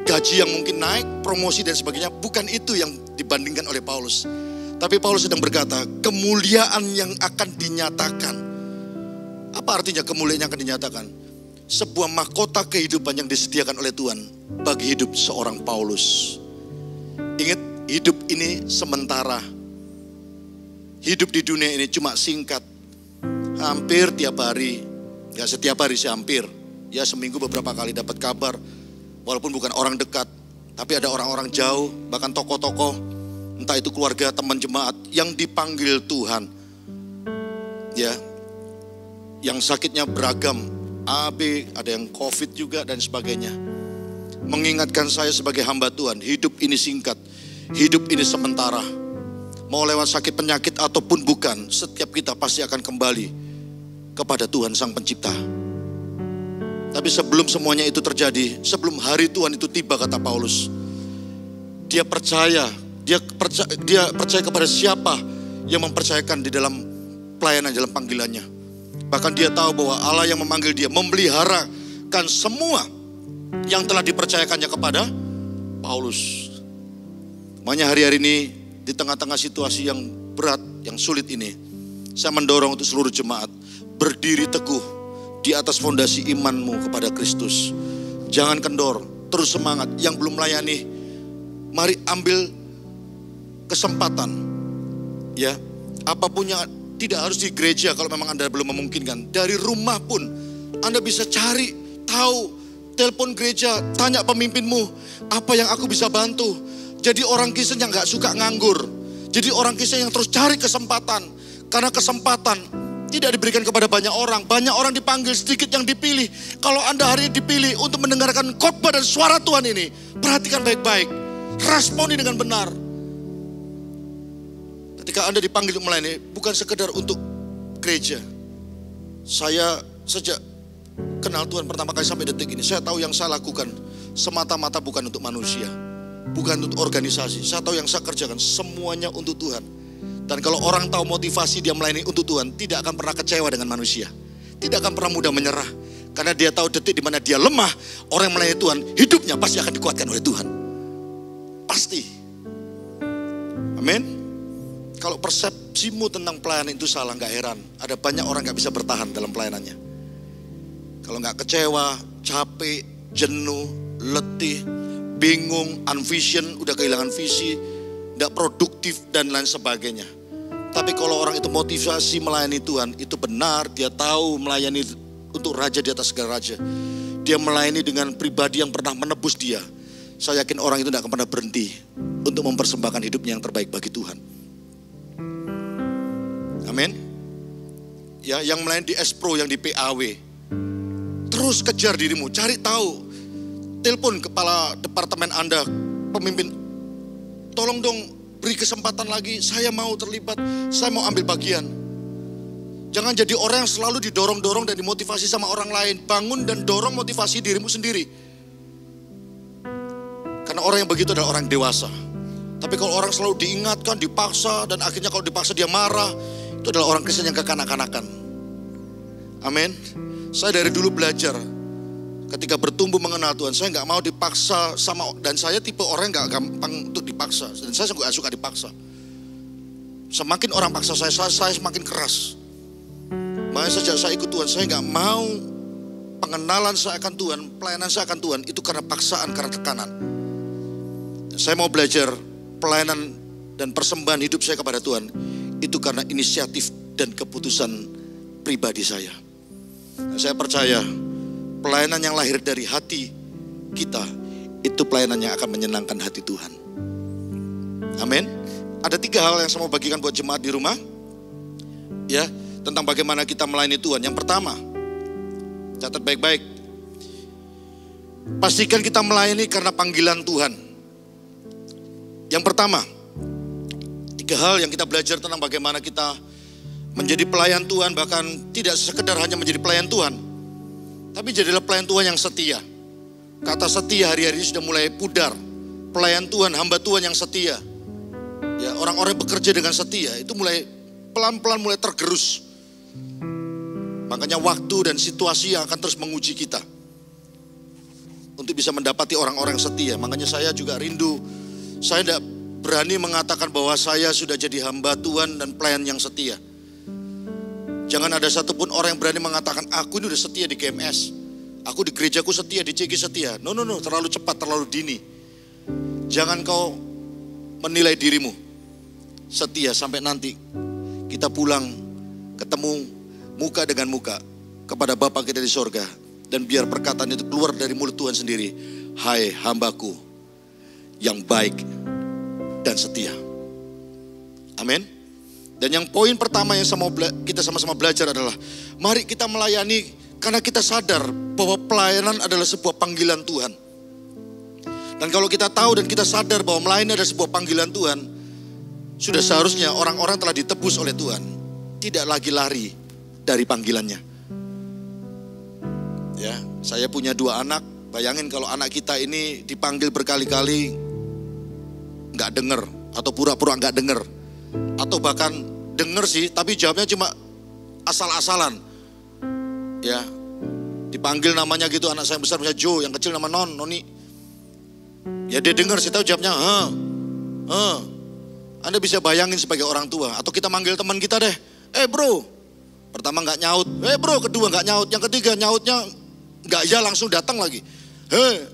gaji yang mungkin naik, promosi dan sebagainya. Bukan itu yang dibandingkan oleh Paulus. Tapi Paulus sedang berkata, kemuliaan yang akan dinyatakan. Apa artinya kemuliaan yang akan dinyatakan? Sebuah mahkota kehidupan yang disediakan oleh Tuhan bagi hidup seorang Paulus. Ingat, hidup ini sementara. Hidup di dunia ini cuma singkat. Hampir tiap hari, gak setiap hari sih, hampir. Ya seminggu beberapa kali dapat kabar. Walaupun bukan orang dekat, tapi ada orang-orang jauh, bahkan tokoh-tokoh, entah itu keluarga, teman jemaat yang dipanggil Tuhan. Ya, yang sakitnya beragam, AB, ada yang COVID juga dan sebagainya. Mengingatkan saya sebagai hamba Tuhan, hidup ini singkat, hidup ini sementara. Mau lewat sakit penyakit ataupun bukan, setiap kita pasti akan kembali kepada Tuhan Sang Pencipta. Tapi sebelum semuanya itu terjadi, sebelum hari Tuhan itu tiba, kata Paulus, dia percaya kepada siapa yang mempercayakan di dalam pelayanan, dalam panggilannya. Bahkan dia tahu bahwa Allah yang memanggil dia memeliharakan semua yang telah dipercayakannya kepada Paulus. Makanya hari-hari ini di tengah-tengah situasi yang berat, yang sulit ini, saya mendorong untuk seluruh jemaat berdiri teguh di atas fondasi imanmu kepada Kristus. Jangan kendor, terus semangat. Yang belum melayani, mari ambil kesempatan. Ya, apapun yang tidak harus di gereja kalau memang Anda belum memungkinkan. Dari rumah pun Anda bisa cari tahu, telepon gereja, tanya pemimpinmu, apa yang aku bisa bantu. Jadi orang Kristen yang gak suka nganggur. Jadi orang Kristen yang terus cari kesempatan. Karena kesempatan tidak diberikan kepada banyak orang. Banyak orang dipanggil, sedikit yang dipilih. Kalau Anda hari ini dipilih untuk mendengarkan khotbah dan suara Tuhan ini, perhatikan baik-baik. Responi dengan benar. Ketika Anda dipanggil untuk melayani, bukan sekedar untuk gereja. Saya sejak kenal Tuhan pertama kali sampai detik ini, saya tahu yang saya lakukan semata-mata bukan untuk manusia, bukan untuk organisasi. Saya tahu yang saya kerjakan semuanya untuk Tuhan. Dan kalau orang tahu motivasi dia melayani untuk Tuhan, tidak akan pernah kecewa dengan manusia, tidak akan pernah mudah menyerah. Karena dia tahu detik di mana dia lemah, orang yang melayani Tuhan, hidupnya pasti akan dikuatkan oleh Tuhan. Pasti. Amin. Kalau persepsimu tentang pelayanan itu salah, gak heran. Ada banyak orang gak bisa bertahan dalam pelayanannya. Kalau gak kecewa, capek, jenuh, letih, bingung, unvision, udah kehilangan visi, gak produktif dan lain sebagainya. Tapi kalau orang itu motivasi melayani Tuhan, itu benar, dia tahu melayani untuk raja di atas segala raja. Dia melayani dengan pribadi yang pernah menebus dia. Saya yakin orang itu gak akan pernah berhenti untuk mempersembahkan hidupnya yang terbaik bagi Tuhan. Amin. Ya, yang melayani di S-Pro, yang di PAW, terus kejar dirimu, cari tahu. Telepon kepala departemen Anda, pemimpin, tolong dong beri kesempatan lagi, saya mau terlibat, saya mau ambil bagian. Jangan jadi orang yang selalu didorong-dorong dan dimotivasi sama orang lain. Bangun dan dorong motivasi dirimu sendiri. Karena orang yang begitu adalah orang dewasa. Tapi kalau orang selalu diingatkan, dipaksa, dan akhirnya kalau dipaksa dia marah, itu adalah orang Kristen yang kekanak-kanakan. Amin. Saya dari dulu belajar, ketika bertumbuh mengenal Tuhan, saya gak mau dipaksa sama, dan saya tipe orang yang gak gampang untuk dipaksa. Dan saya gak suka dipaksa. Semakin orang paksa saya semakin keras. Makanya sejak saya ikut Tuhan, saya gak mau pengenalan saya akan Tuhan, pelayanan saya akan Tuhan, itu karena paksaan, karena tekanan. Saya mau belajar pelayanan dan persembahan hidup saya kepada Tuhan, itu karena inisiatif dan keputusan pribadi saya. Saya percaya pelayanan yang lahir dari hati kita, itu pelayanan yang akan menyenangkan hati Tuhan. Amin. Ada 3 hal yang saya mau bagikan buat jemaat di rumah, ya, tentang bagaimana kita melayani Tuhan. Yang pertama, catat baik-baik, pastikan kita melayani karena panggilan Tuhan. Yang pertama, 3 hal yang kita belajar tentang bagaimana kita menjadi pelayan Tuhan, bahkan tidak sekedar hanya menjadi pelayan Tuhan, tapi jadilah pelayan Tuhan yang setia. Kata setia hari-hari ini sudah mulai pudar. Pelayan Tuhan, hamba Tuhan yang setia. Ya, orang-orang yang bekerja dengan setia itu mulai pelan-pelan mulai tergerus. Makanya waktu dan situasi yang akan terus menguji kita untuk bisa mendapati orang-orang yang setia. Makanya saya juga rindu, saya tidak berani mengatakan bahwa saya sudah jadi hamba Tuhan dan pelayan yang setia. Jangan ada satupun orang yang berani mengatakan, aku ini udah setia di KMS, aku di gerejaku setia, di CG setia. No, terlalu cepat, terlalu dini. Jangan kau menilai dirimu setia sampai nanti kita pulang ketemu muka dengan muka kepada Bapa kita di sorga. Dan biar perkataan itu keluar dari mulut Tuhan sendiri. Hai hambaku yang baik dan setia. Amin. Dan yang poin pertama yang kita sama-sama belajar adalah, mari kita melayani karena kita sadar bahwa pelayanan adalah sebuah panggilan Tuhan. Dan kalau kita tahu dan kita sadar bahwa melayani adalah sebuah panggilan Tuhan, sudah seharusnya orang-orang telah ditebus oleh Tuhan, tidak lagi lari dari panggilannya. Ya, saya punya 2 anak. Bayangin kalau anak kita ini dipanggil berkali-kali nggak dengar, atau pura-pura nggak dengar, atau bahkan dengar sih tapi jawabnya cuma asal-asalan. Ya, dipanggil namanya gitu, anak saya besar misalnya Joe, yang kecil nama Noni. Ya dia dengar sih tahu jawabnya Anda bisa bayangin sebagai orang tua. Atau kita manggil teman kita deh, bro, Pertama nggak nyaut, bro, kedua nggak nyaut, yang ketiga nyautnya nggak ya langsung datang lagi.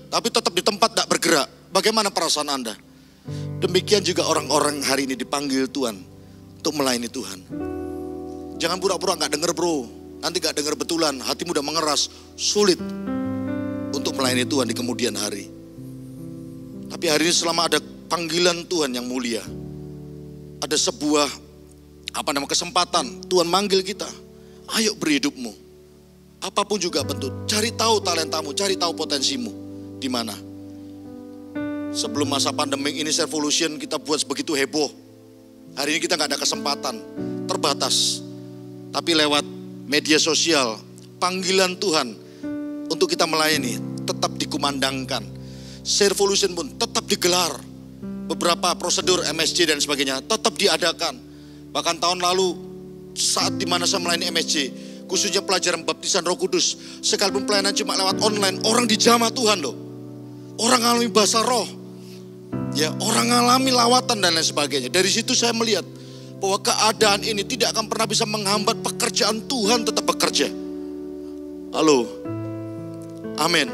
Tapi tetap di tempat nggak bergerak. Bagaimana perasaan Anda? Demikian juga orang-orang hari ini dipanggil Tuhan untuk melayani Tuhan. Jangan pura-pura nggak dengar bro, nanti nggak dengar betulan, hatimu udah mengeras, sulit untuk melayani Tuhan di kemudian hari. Tapi hari ini selama ada panggilan Tuhan yang mulia, ada sebuah kesempatan Tuhan manggil kita, ayo beri hidupmu, apapun juga bentuk, cari tahu talentamu, cari tahu potensimu di mana. Sebelum masa pandemi ini Servolution kita buat begitu heboh. Hari ini kita nggak ada kesempatan, terbatas. Tapi lewat media sosial, panggilan Tuhan untuk kita melayani tetap dikumandangkan. Servolution pun tetap digelar. Beberapa prosedur MSJ dan sebagainya tetap diadakan. Bahkan tahun lalu saat dimana saya melayani MSJ, khususnya pelajaran baptisan Roh Kudus, sekalipun pelayanan cuma lewat online, orang dijamah Tuhan loh. Orang alami bahasa roh. Ya, orang alami lawatan dan lain sebagainya. Dari situ saya melihat bahwa keadaan ini tidak akan pernah bisa menghambat pekerjaan Tuhan tetap bekerja. Halo. Amin.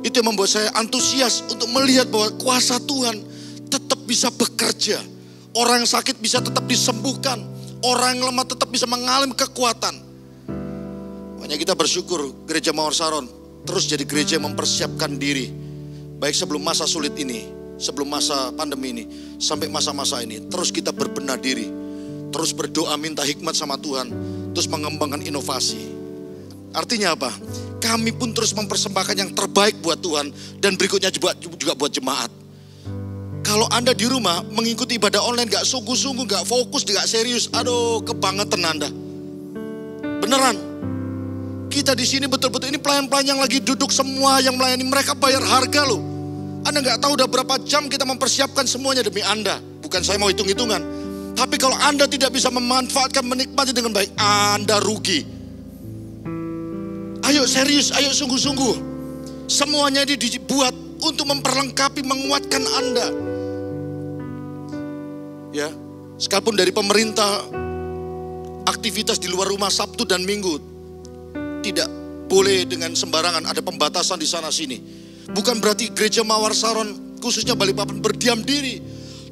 Itu yang membuat saya antusias untuk melihat bahwa kuasa Tuhan tetap bisa bekerja. Orang yang sakit bisa tetap disembuhkan. Orang yang lemah tetap bisa mengalami kekuatan. Makanya kita bersyukur Gereja Mawar Saron terus jadi gereja yang mempersiapkan diri. Baik sebelum masa sulit ini, sebelum masa pandemi ini, sampai masa-masa ini. Terus kita berbenah diri. Terus berdoa minta hikmat sama Tuhan. Terus mengembangkan inovasi. Artinya apa? Kami pun terus mempersembahkan yang terbaik buat Tuhan. Dan berikutnya juga buat jemaat. Kalau Anda di rumah mengikuti ibadah online gak sungguh-sungguh, gak fokus, gak serius. Aduh, kebangetan Anda. Beneran. Kita di sini betul-betul ini pelayan-pelayan yang lagi duduk semua yang melayani. Mereka bayar harga loh. Anda gak tahu udah berapa jam kita mempersiapkan semuanya demi Anda. Bukan saya mau hitung-hitungan. Tapi kalau Anda tidak bisa memanfaatkan, menikmati dengan baik, Anda rugi. Ayo serius, ayo sungguh-sungguh. Semuanya ini dibuat untuk memperlengkapi, menguatkan Anda. Ya, sekalipun dari pemerintah, aktivitas di luar rumah Sabtu dan Minggu tidak boleh dengan sembarangan, ada pembatasan di sana sini. Bukan berarti Gereja Mawar Saron, khususnya Balikpapan, berdiam diri.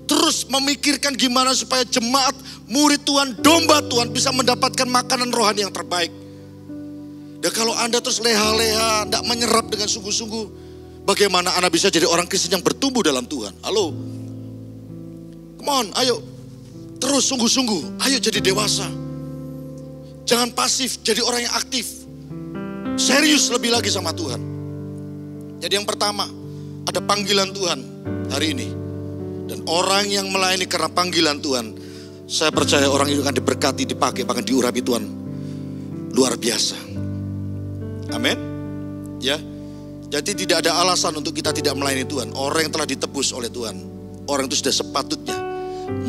Terus memikirkan gimana supaya jemaat, murid Tuhan, domba Tuhan bisa mendapatkan makanan rohani yang terbaik. Dan kalau Anda terus leha-leha, tidak menyerap dengan sungguh-sungguh, bagaimana Anda bisa jadi orang Kristen yang bertumbuh dalam Tuhan? Halo? Come on, ayo. Terus sungguh-sungguh, ayo jadi dewasa. Jangan pasif, jadi orang yang aktif. Serius lebih lagi sama Tuhan. Jadi yang pertama, ada panggilan Tuhan hari ini. Dan orang yang melayani karena panggilan Tuhan, saya percaya orang itu akan diberkati, dipakai, bahkan diurapi Tuhan. Luar biasa. Amin. Ya. Jadi tidak ada alasan untuk kita tidak melayani Tuhan. Orang yang telah ditebus oleh Tuhan, orang itu sudah sepatutnya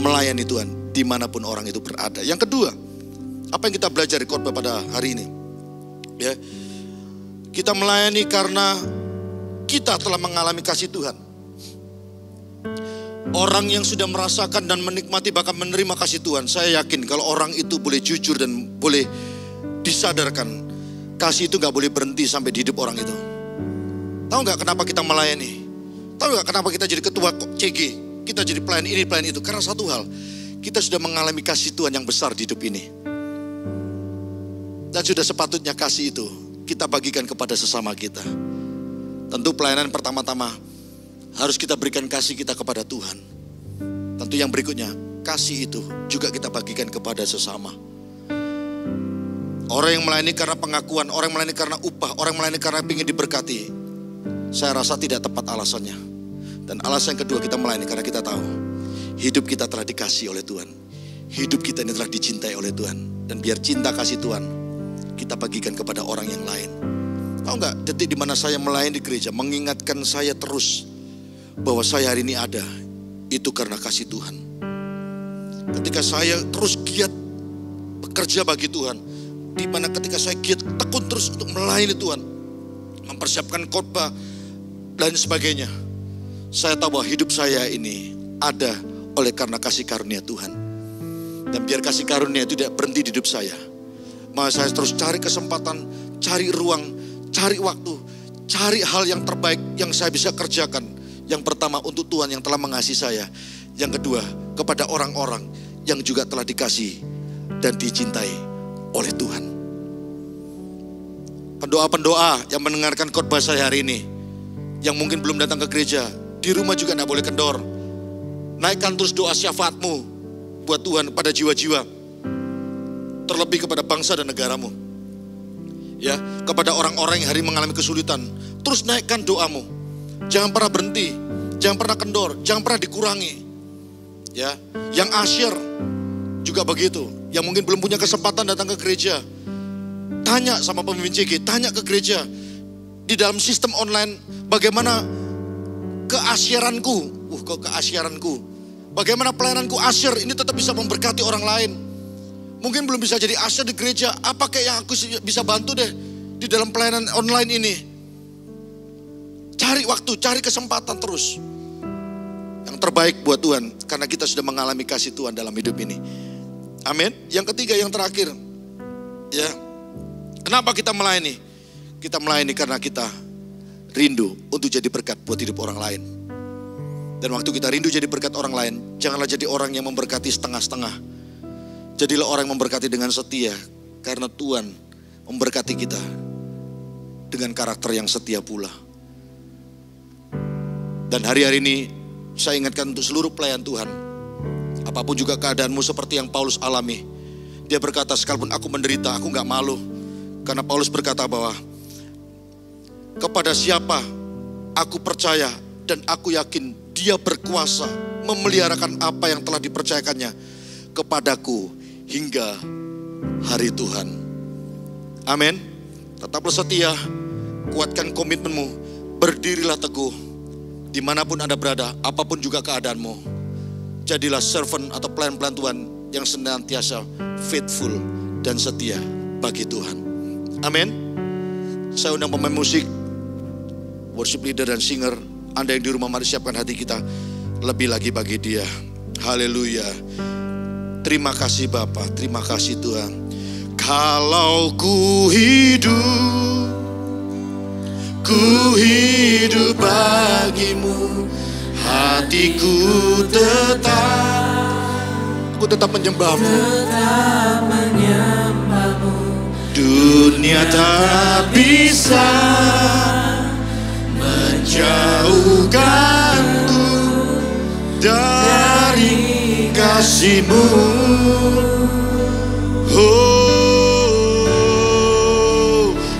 melayani Tuhan dimanapun orang itu berada. Yang kedua, apa yang kita belajar di khotbah pada hari ini? Ya, kita melayani karena kita telah mengalami kasih Tuhan. Orang yang sudah merasakan dan menikmati bahkan menerima kasih Tuhan, saya yakin kalau orang itu boleh jujur dan boleh disadarkan, kasih itu gak boleh berhenti sampai di hidup orang itu. Tahu gak kenapa kita melayani? Tahu gak kenapa kita jadi ketua CG? Kita jadi pelayan ini, pelayan itu. Karena satu hal, kita sudah mengalami kasih Tuhan yang besar di hidup ini. Dan sudah sepatutnya kasih itu kita bagikan kepada sesama kita. Tentu pelayanan pertama-tama harus kita berikan kasih kita kepada Tuhan. Tentu yang berikutnya, kasih itu juga kita bagikan kepada sesama. Orang yang melayani karena pengakuan, orang yang melayani karena upah, orang yang melayani karena ingin diberkati, saya rasa tidak tepat alasannya. Dan alasan yang kedua, kita melayani karena kita tahu hidup kita telah dikasih oleh Tuhan. Hidup kita ini telah dicintai oleh Tuhan. Dan biar cinta kasih Tuhan kita bagikan kepada orang yang lain. Tahu gak, detik dimana saya melayani di gereja mengingatkan saya terus bahwa saya hari ini ada, itu karena kasih Tuhan. Ketika saya terus giat bekerja bagi Tuhan, dimana ketika saya giat tekun terus untuk melayani Tuhan, mempersiapkan khotbah dan sebagainya, saya tahu bahwa hidup saya ini ada oleh karena kasih karunia Tuhan. Dan biar kasih karunia itu tidak berhenti di hidup saya, Maka saya terus cari kesempatan, cari ruang, cari waktu, cari hal yang terbaik yang saya bisa kerjakan. Yang pertama untuk Tuhan yang telah mengasihi saya. Yang kedua kepada orang-orang yang juga telah dikasihi dan dicintai oleh Tuhan. Pendoa-pendoa yang mendengarkan khotbah saya hari ini, yang mungkin belum datang ke gereja, di rumah juga tidak boleh kendor. Naikkan terus doa syafaatmu buat Tuhan pada jiwa-jiwa. Terlebih kepada bangsa dan negaramu. Ya, kepada orang-orang yang hari mengalami kesulitan, terus naikkan doamu. Jangan pernah berhenti, jangan pernah kendor, jangan pernah dikurangi. Ya, yang asyir juga begitu. Yang mungkin belum punya kesempatan datang ke gereja, tanya sama pemimpin CG, tanya ke gereja. Di dalam sistem online, bagaimana keasyiranku? Keasyiranku. Bagaimana pelayananku asyir ini tetap bisa memberkati orang lain. Mungkin belum bisa jadi asyir di gereja. Apa kayak yang aku bisa bantu deh di dalam pelayanan online ini? Cari waktu, cari kesempatan terus. Yang terbaik buat Tuhan. Karena kita sudah mengalami kasih Tuhan dalam hidup ini. Amin. Yang ketiga, yang terakhir. Ya, kenapa kita melayani? Kita melayani karena kita rindu untuk jadi berkat buat hidup orang lain. Dan waktu kita rindu jadi berkat orang lain, janganlah jadi orang yang memberkati setengah-setengah. Jadilah orang yang memberkati dengan setia, karena Tuhan memberkati kita dengan karakter yang setia pula. Dan hari-hari ini saya ingatkan untuk seluruh pelayan Tuhan, apapun juga keadaanmu seperti yang Paulus alami. Dia berkata, sekalipun aku menderita, aku gak malu. Karena Paulus berkata bahwa kepada siapa aku percaya dan aku yakin dia berkuasa memeliharakan apa yang telah dipercayakannya kepadaku hingga hari Tuhan. Amin. Tetaplah setia, kuatkan komitmenmu, berdirilah teguh dimanapun Anda berada, apapun juga keadaanmu. Jadilah servant atau pelayan-pelayan Tuhan yang senantiasa faithful dan setia bagi Tuhan. Amin. Saya undang pemain musik, worship leader dan singer. Anda yang di rumah, mari siapkan hati kita lebih lagi bagi Dia. Haleluya. Terima kasih Bapa, terima kasih Tuhan. Kalau ku hidup bagimu, hatiku tetap menyembahmu. Dunia tak bisa menjauhkanku dari kasih-Mu. Oh,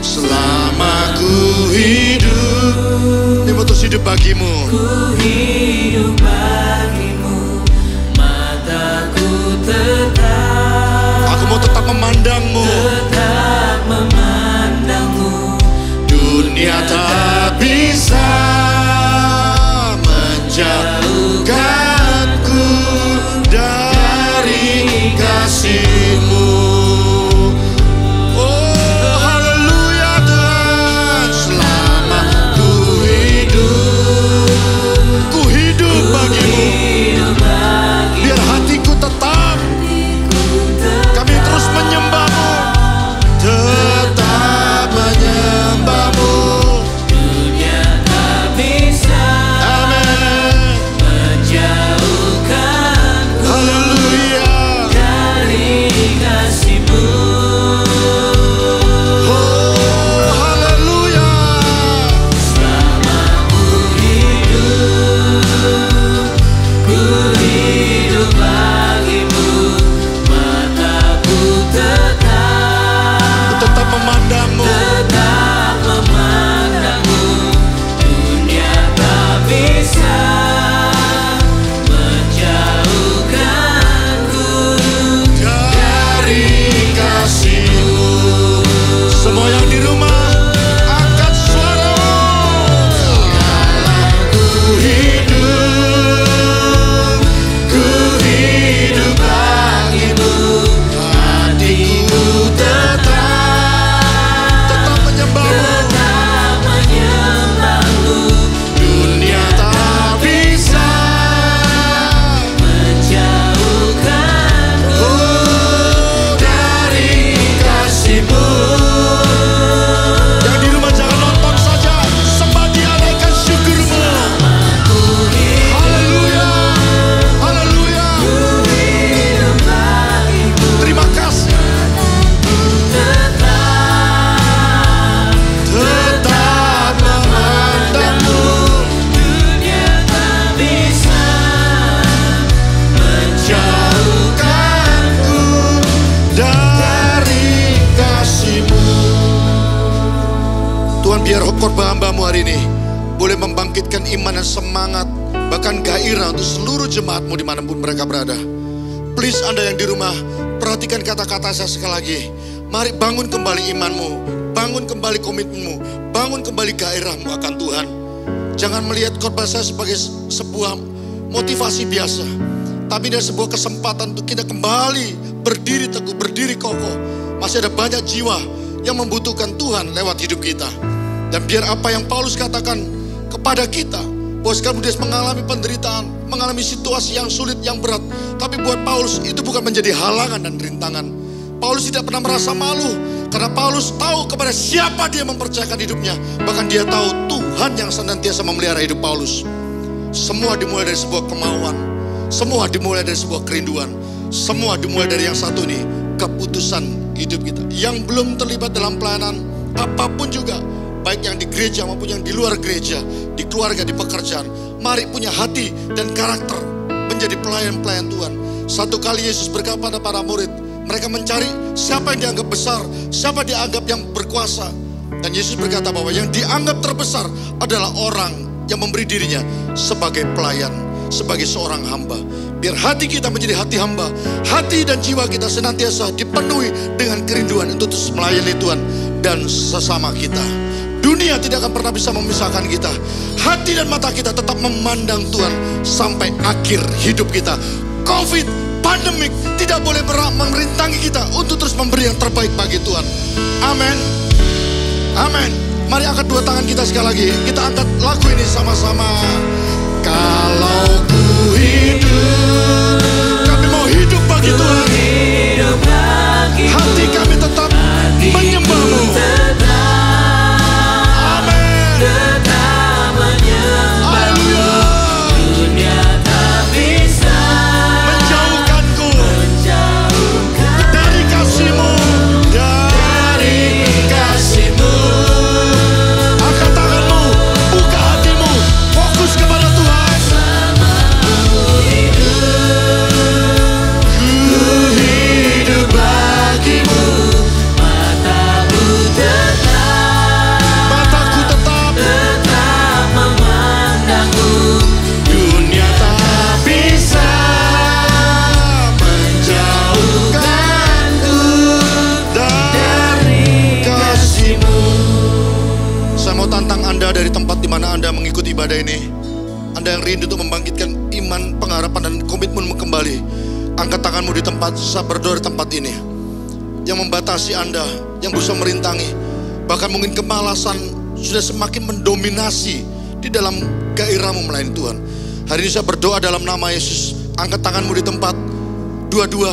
selama ku hidup, ini terus hidup bagimu. Ku hidup bagimu, mataku tetap, aku mau tetap memandangmu. tetap memandangmu. Dunia tak bisa menjauhkanku dari kasih-Mu. Oh, haleluya Tuhan. Selama ku hidup bagimu. Biar hatiku tetap, kami terus menyembah-Mu, tetap menyembah-Mu. Dunia tak khotbah hamba-Mu hari ini boleh membangkitkan iman dan semangat, bahkan gairah untuk seluruh jemaat-Mu dimanapun mereka berada. Please Anda yang di rumah, perhatikan kata-kata saya sekali lagi. Mari bangun kembali iman-Mu, bangun kembali komitmen-Mu, bangun kembali gairah-Mu akan Tuhan. Jangan melihat khotbah saya sebagai sebuah motivasi biasa, tapi ada sebuah kesempatan untuk kita kembali berdiri teguh, berdiri kokoh. Masih ada banyak jiwa yang membutuhkan Tuhan lewat hidup kita. Dan biar apa yang Paulus katakan kepada kita, bahwa sekarang dia mengalami penderitaan, mengalami situasi yang sulit, yang berat, tapi buat Paulus itu bukan menjadi halangan dan rintangan. Paulus tidak pernah merasa malu, karena Paulus tahu kepada siapa dia mempercayakan hidupnya. Bahkan dia tahu Tuhan yang senantiasa memelihara hidup Paulus. Semua dimulai dari sebuah kemauan, semua dimulai dari sebuah kerinduan, semua dimulai dari yang satu nih, keputusan hidup kita. Yang belum terlibat dalam pelayanan apapun juga, baik yang di gereja maupun yang di luar gereja, di keluarga, di pekerjaan, mari punya hati dan karakter menjadi pelayan-pelayan Tuhan. Satu kali Yesus berkata pada para murid, mereka mencari siapa yang dianggap besar, siapa dianggap yang berkuasa. Dan Yesus berkata bahwa yang dianggap terbesar adalah orang yang memberi dirinya sebagai pelayan, sebagai seorang hamba. Biar hati kita menjadi hati hamba, hati dan jiwa kita senantiasa dipenuhi dengan kerinduan untuk terus melayani Tuhan dan sesama kita. Dunia tidak akan pernah bisa memisahkan kita. Hati dan mata kita tetap memandang Tuhan sampai akhir hidup kita. Covid, pandemik tidak boleh merintangi kita untuk terus memberi yang terbaik bagi Tuhan. Amin. Amin. Mari angkat dua tangan kita sekali lagi. Kita angkat lagu ini sama-sama. Kalau ku hidup, kami mau hidup bagi Tuhan. Hati kami tetap menyembah-Mu. Dari tempat di mana Anda mengikuti ibadah ini, Anda yang rindu untuk membangkitkan iman, pengharapan dan komitmenmu kembali, angkat tanganmu di tempat, saya berdoa di tempat ini. Yang membatasi Anda, yang berusaha merintangi, bahkan mungkin kemalasan sudah semakin mendominasi di dalam gairahmu melayani Tuhan. Hari ini saya berdoa dalam nama Yesus. Angkat tanganmu di tempat, dua-dua.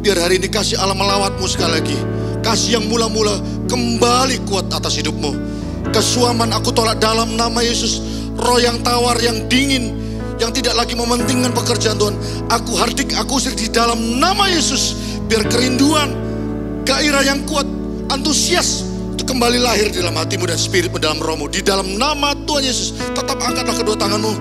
Biar hari ini kasih Allah melawatmu sekali lagi. Kasih yang mula-mula kembali kuat atas hidupmu. Kesuaman aku tolak dalam nama Yesus. Roh yang tawar, yang dingin, yang tidak lagi mementingkan pekerjaan Tuhan, aku hardik, aku usir di dalam nama Yesus. Biar kerinduan, gairah yang kuat, antusias itu kembali lahir di dalam hatimu dan spiritmu, dalam rohmu. Di dalam nama Tuhan Yesus, tetap angkatlah kedua tanganmu.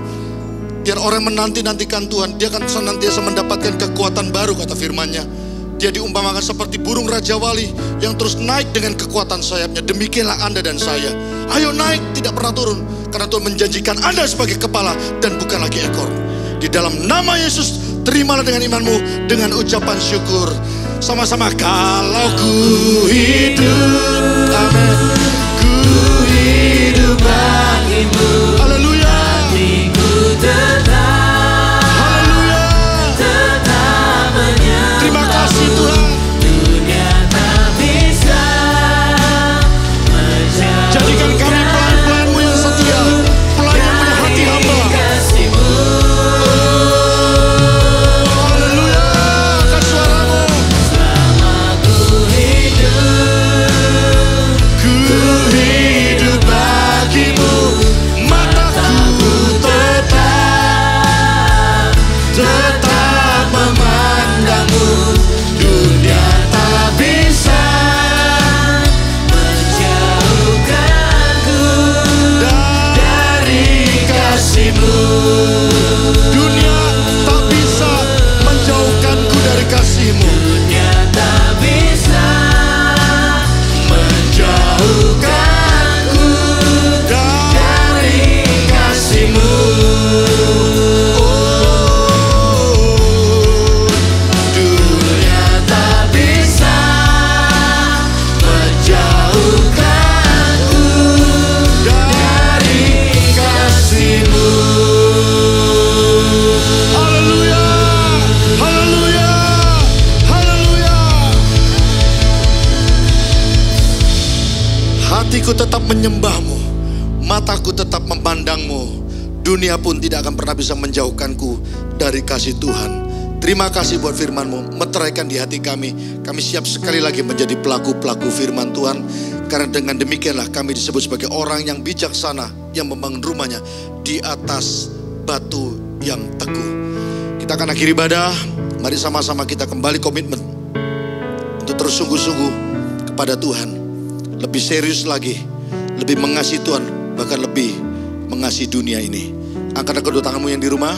Biar orang menanti-nantikan Tuhan, dia akan senantiasa mendapatkan kekuatan baru, kata firman-Nya. Dia diumpamakan seperti burung Raja Wali yang terus naik dengan kekuatan sayapnya. Demikianlah Anda dan saya. Ayo naik, tidak pernah turun. Karena Tuhan menjanjikan Anda sebagai kepala dan bukan lagi ekor. Di dalam nama Yesus, terimalah dengan imanmu dengan ucapan syukur. Sama-sama, kalau ku hidup, amin. Ku hidup bagimu. Haleluya. Hatiku tetap. Jadikan kami pelayan-pelayan-Mu yang setia, pelayan yang punya hati hamba. Haleluya, angkat suaramu. Selama ku hidup, ku menyembahmu, mataku tetap memandangmu. Dunia pun tidak akan pernah bisa menjauhkanku dari kasih Tuhan. Terima kasih buat firman-Mu, meteraikan di hati kami. Kami siap sekali lagi menjadi pelaku-pelaku firman Tuhan. Karena dengan demikianlah kami disebut sebagai orang yang bijaksana, yang membangun rumahnya di atas batu yang teguh. Kita akan akhiri ibadah. Mari sama-sama kita kembali komitmen untuk terus sungguh-sungguh kepada Tuhan. Lebih serius lagi, lebih mengasihi Tuhan, bahkan lebih mengasihi dunia ini. Angkat kedua tanganmu yang di rumah.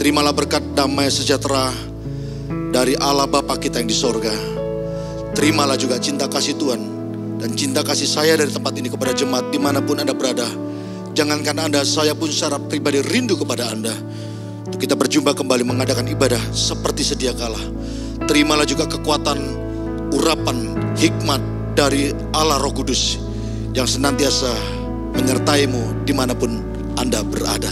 Terimalah berkat damai sejahtera dari Allah Bapa kita yang di sorga. Terimalah juga cinta kasih Tuhan dan cinta kasih saya dari tempat ini kepada jemaat dimanapun Anda berada. Jangankan Anda, saya pun secara pribadi rindu kepada Anda. Untuk kita berjumpa kembali mengadakan ibadah seperti sedia kala. Terimalah juga kekuatan, urapan, hikmat dari Allah Roh Kudus yang senantiasa menyertaimu dimanapun Anda berada.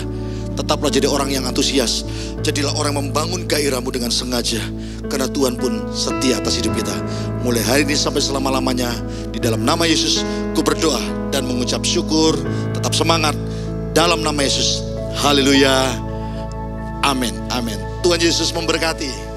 Tetaplah jadi orang yang antusias. Jadilah orang yang membangun gairahmu dengan sengaja. Karena Tuhan pun setia atas hidup kita. Mulai hari ini sampai selama-lamanya. Di dalam nama Yesus, ku berdoa dan mengucap syukur. Tetap semangat dalam nama Yesus. Haleluya. Amin. Amin. Tuhan Yesus memberkati.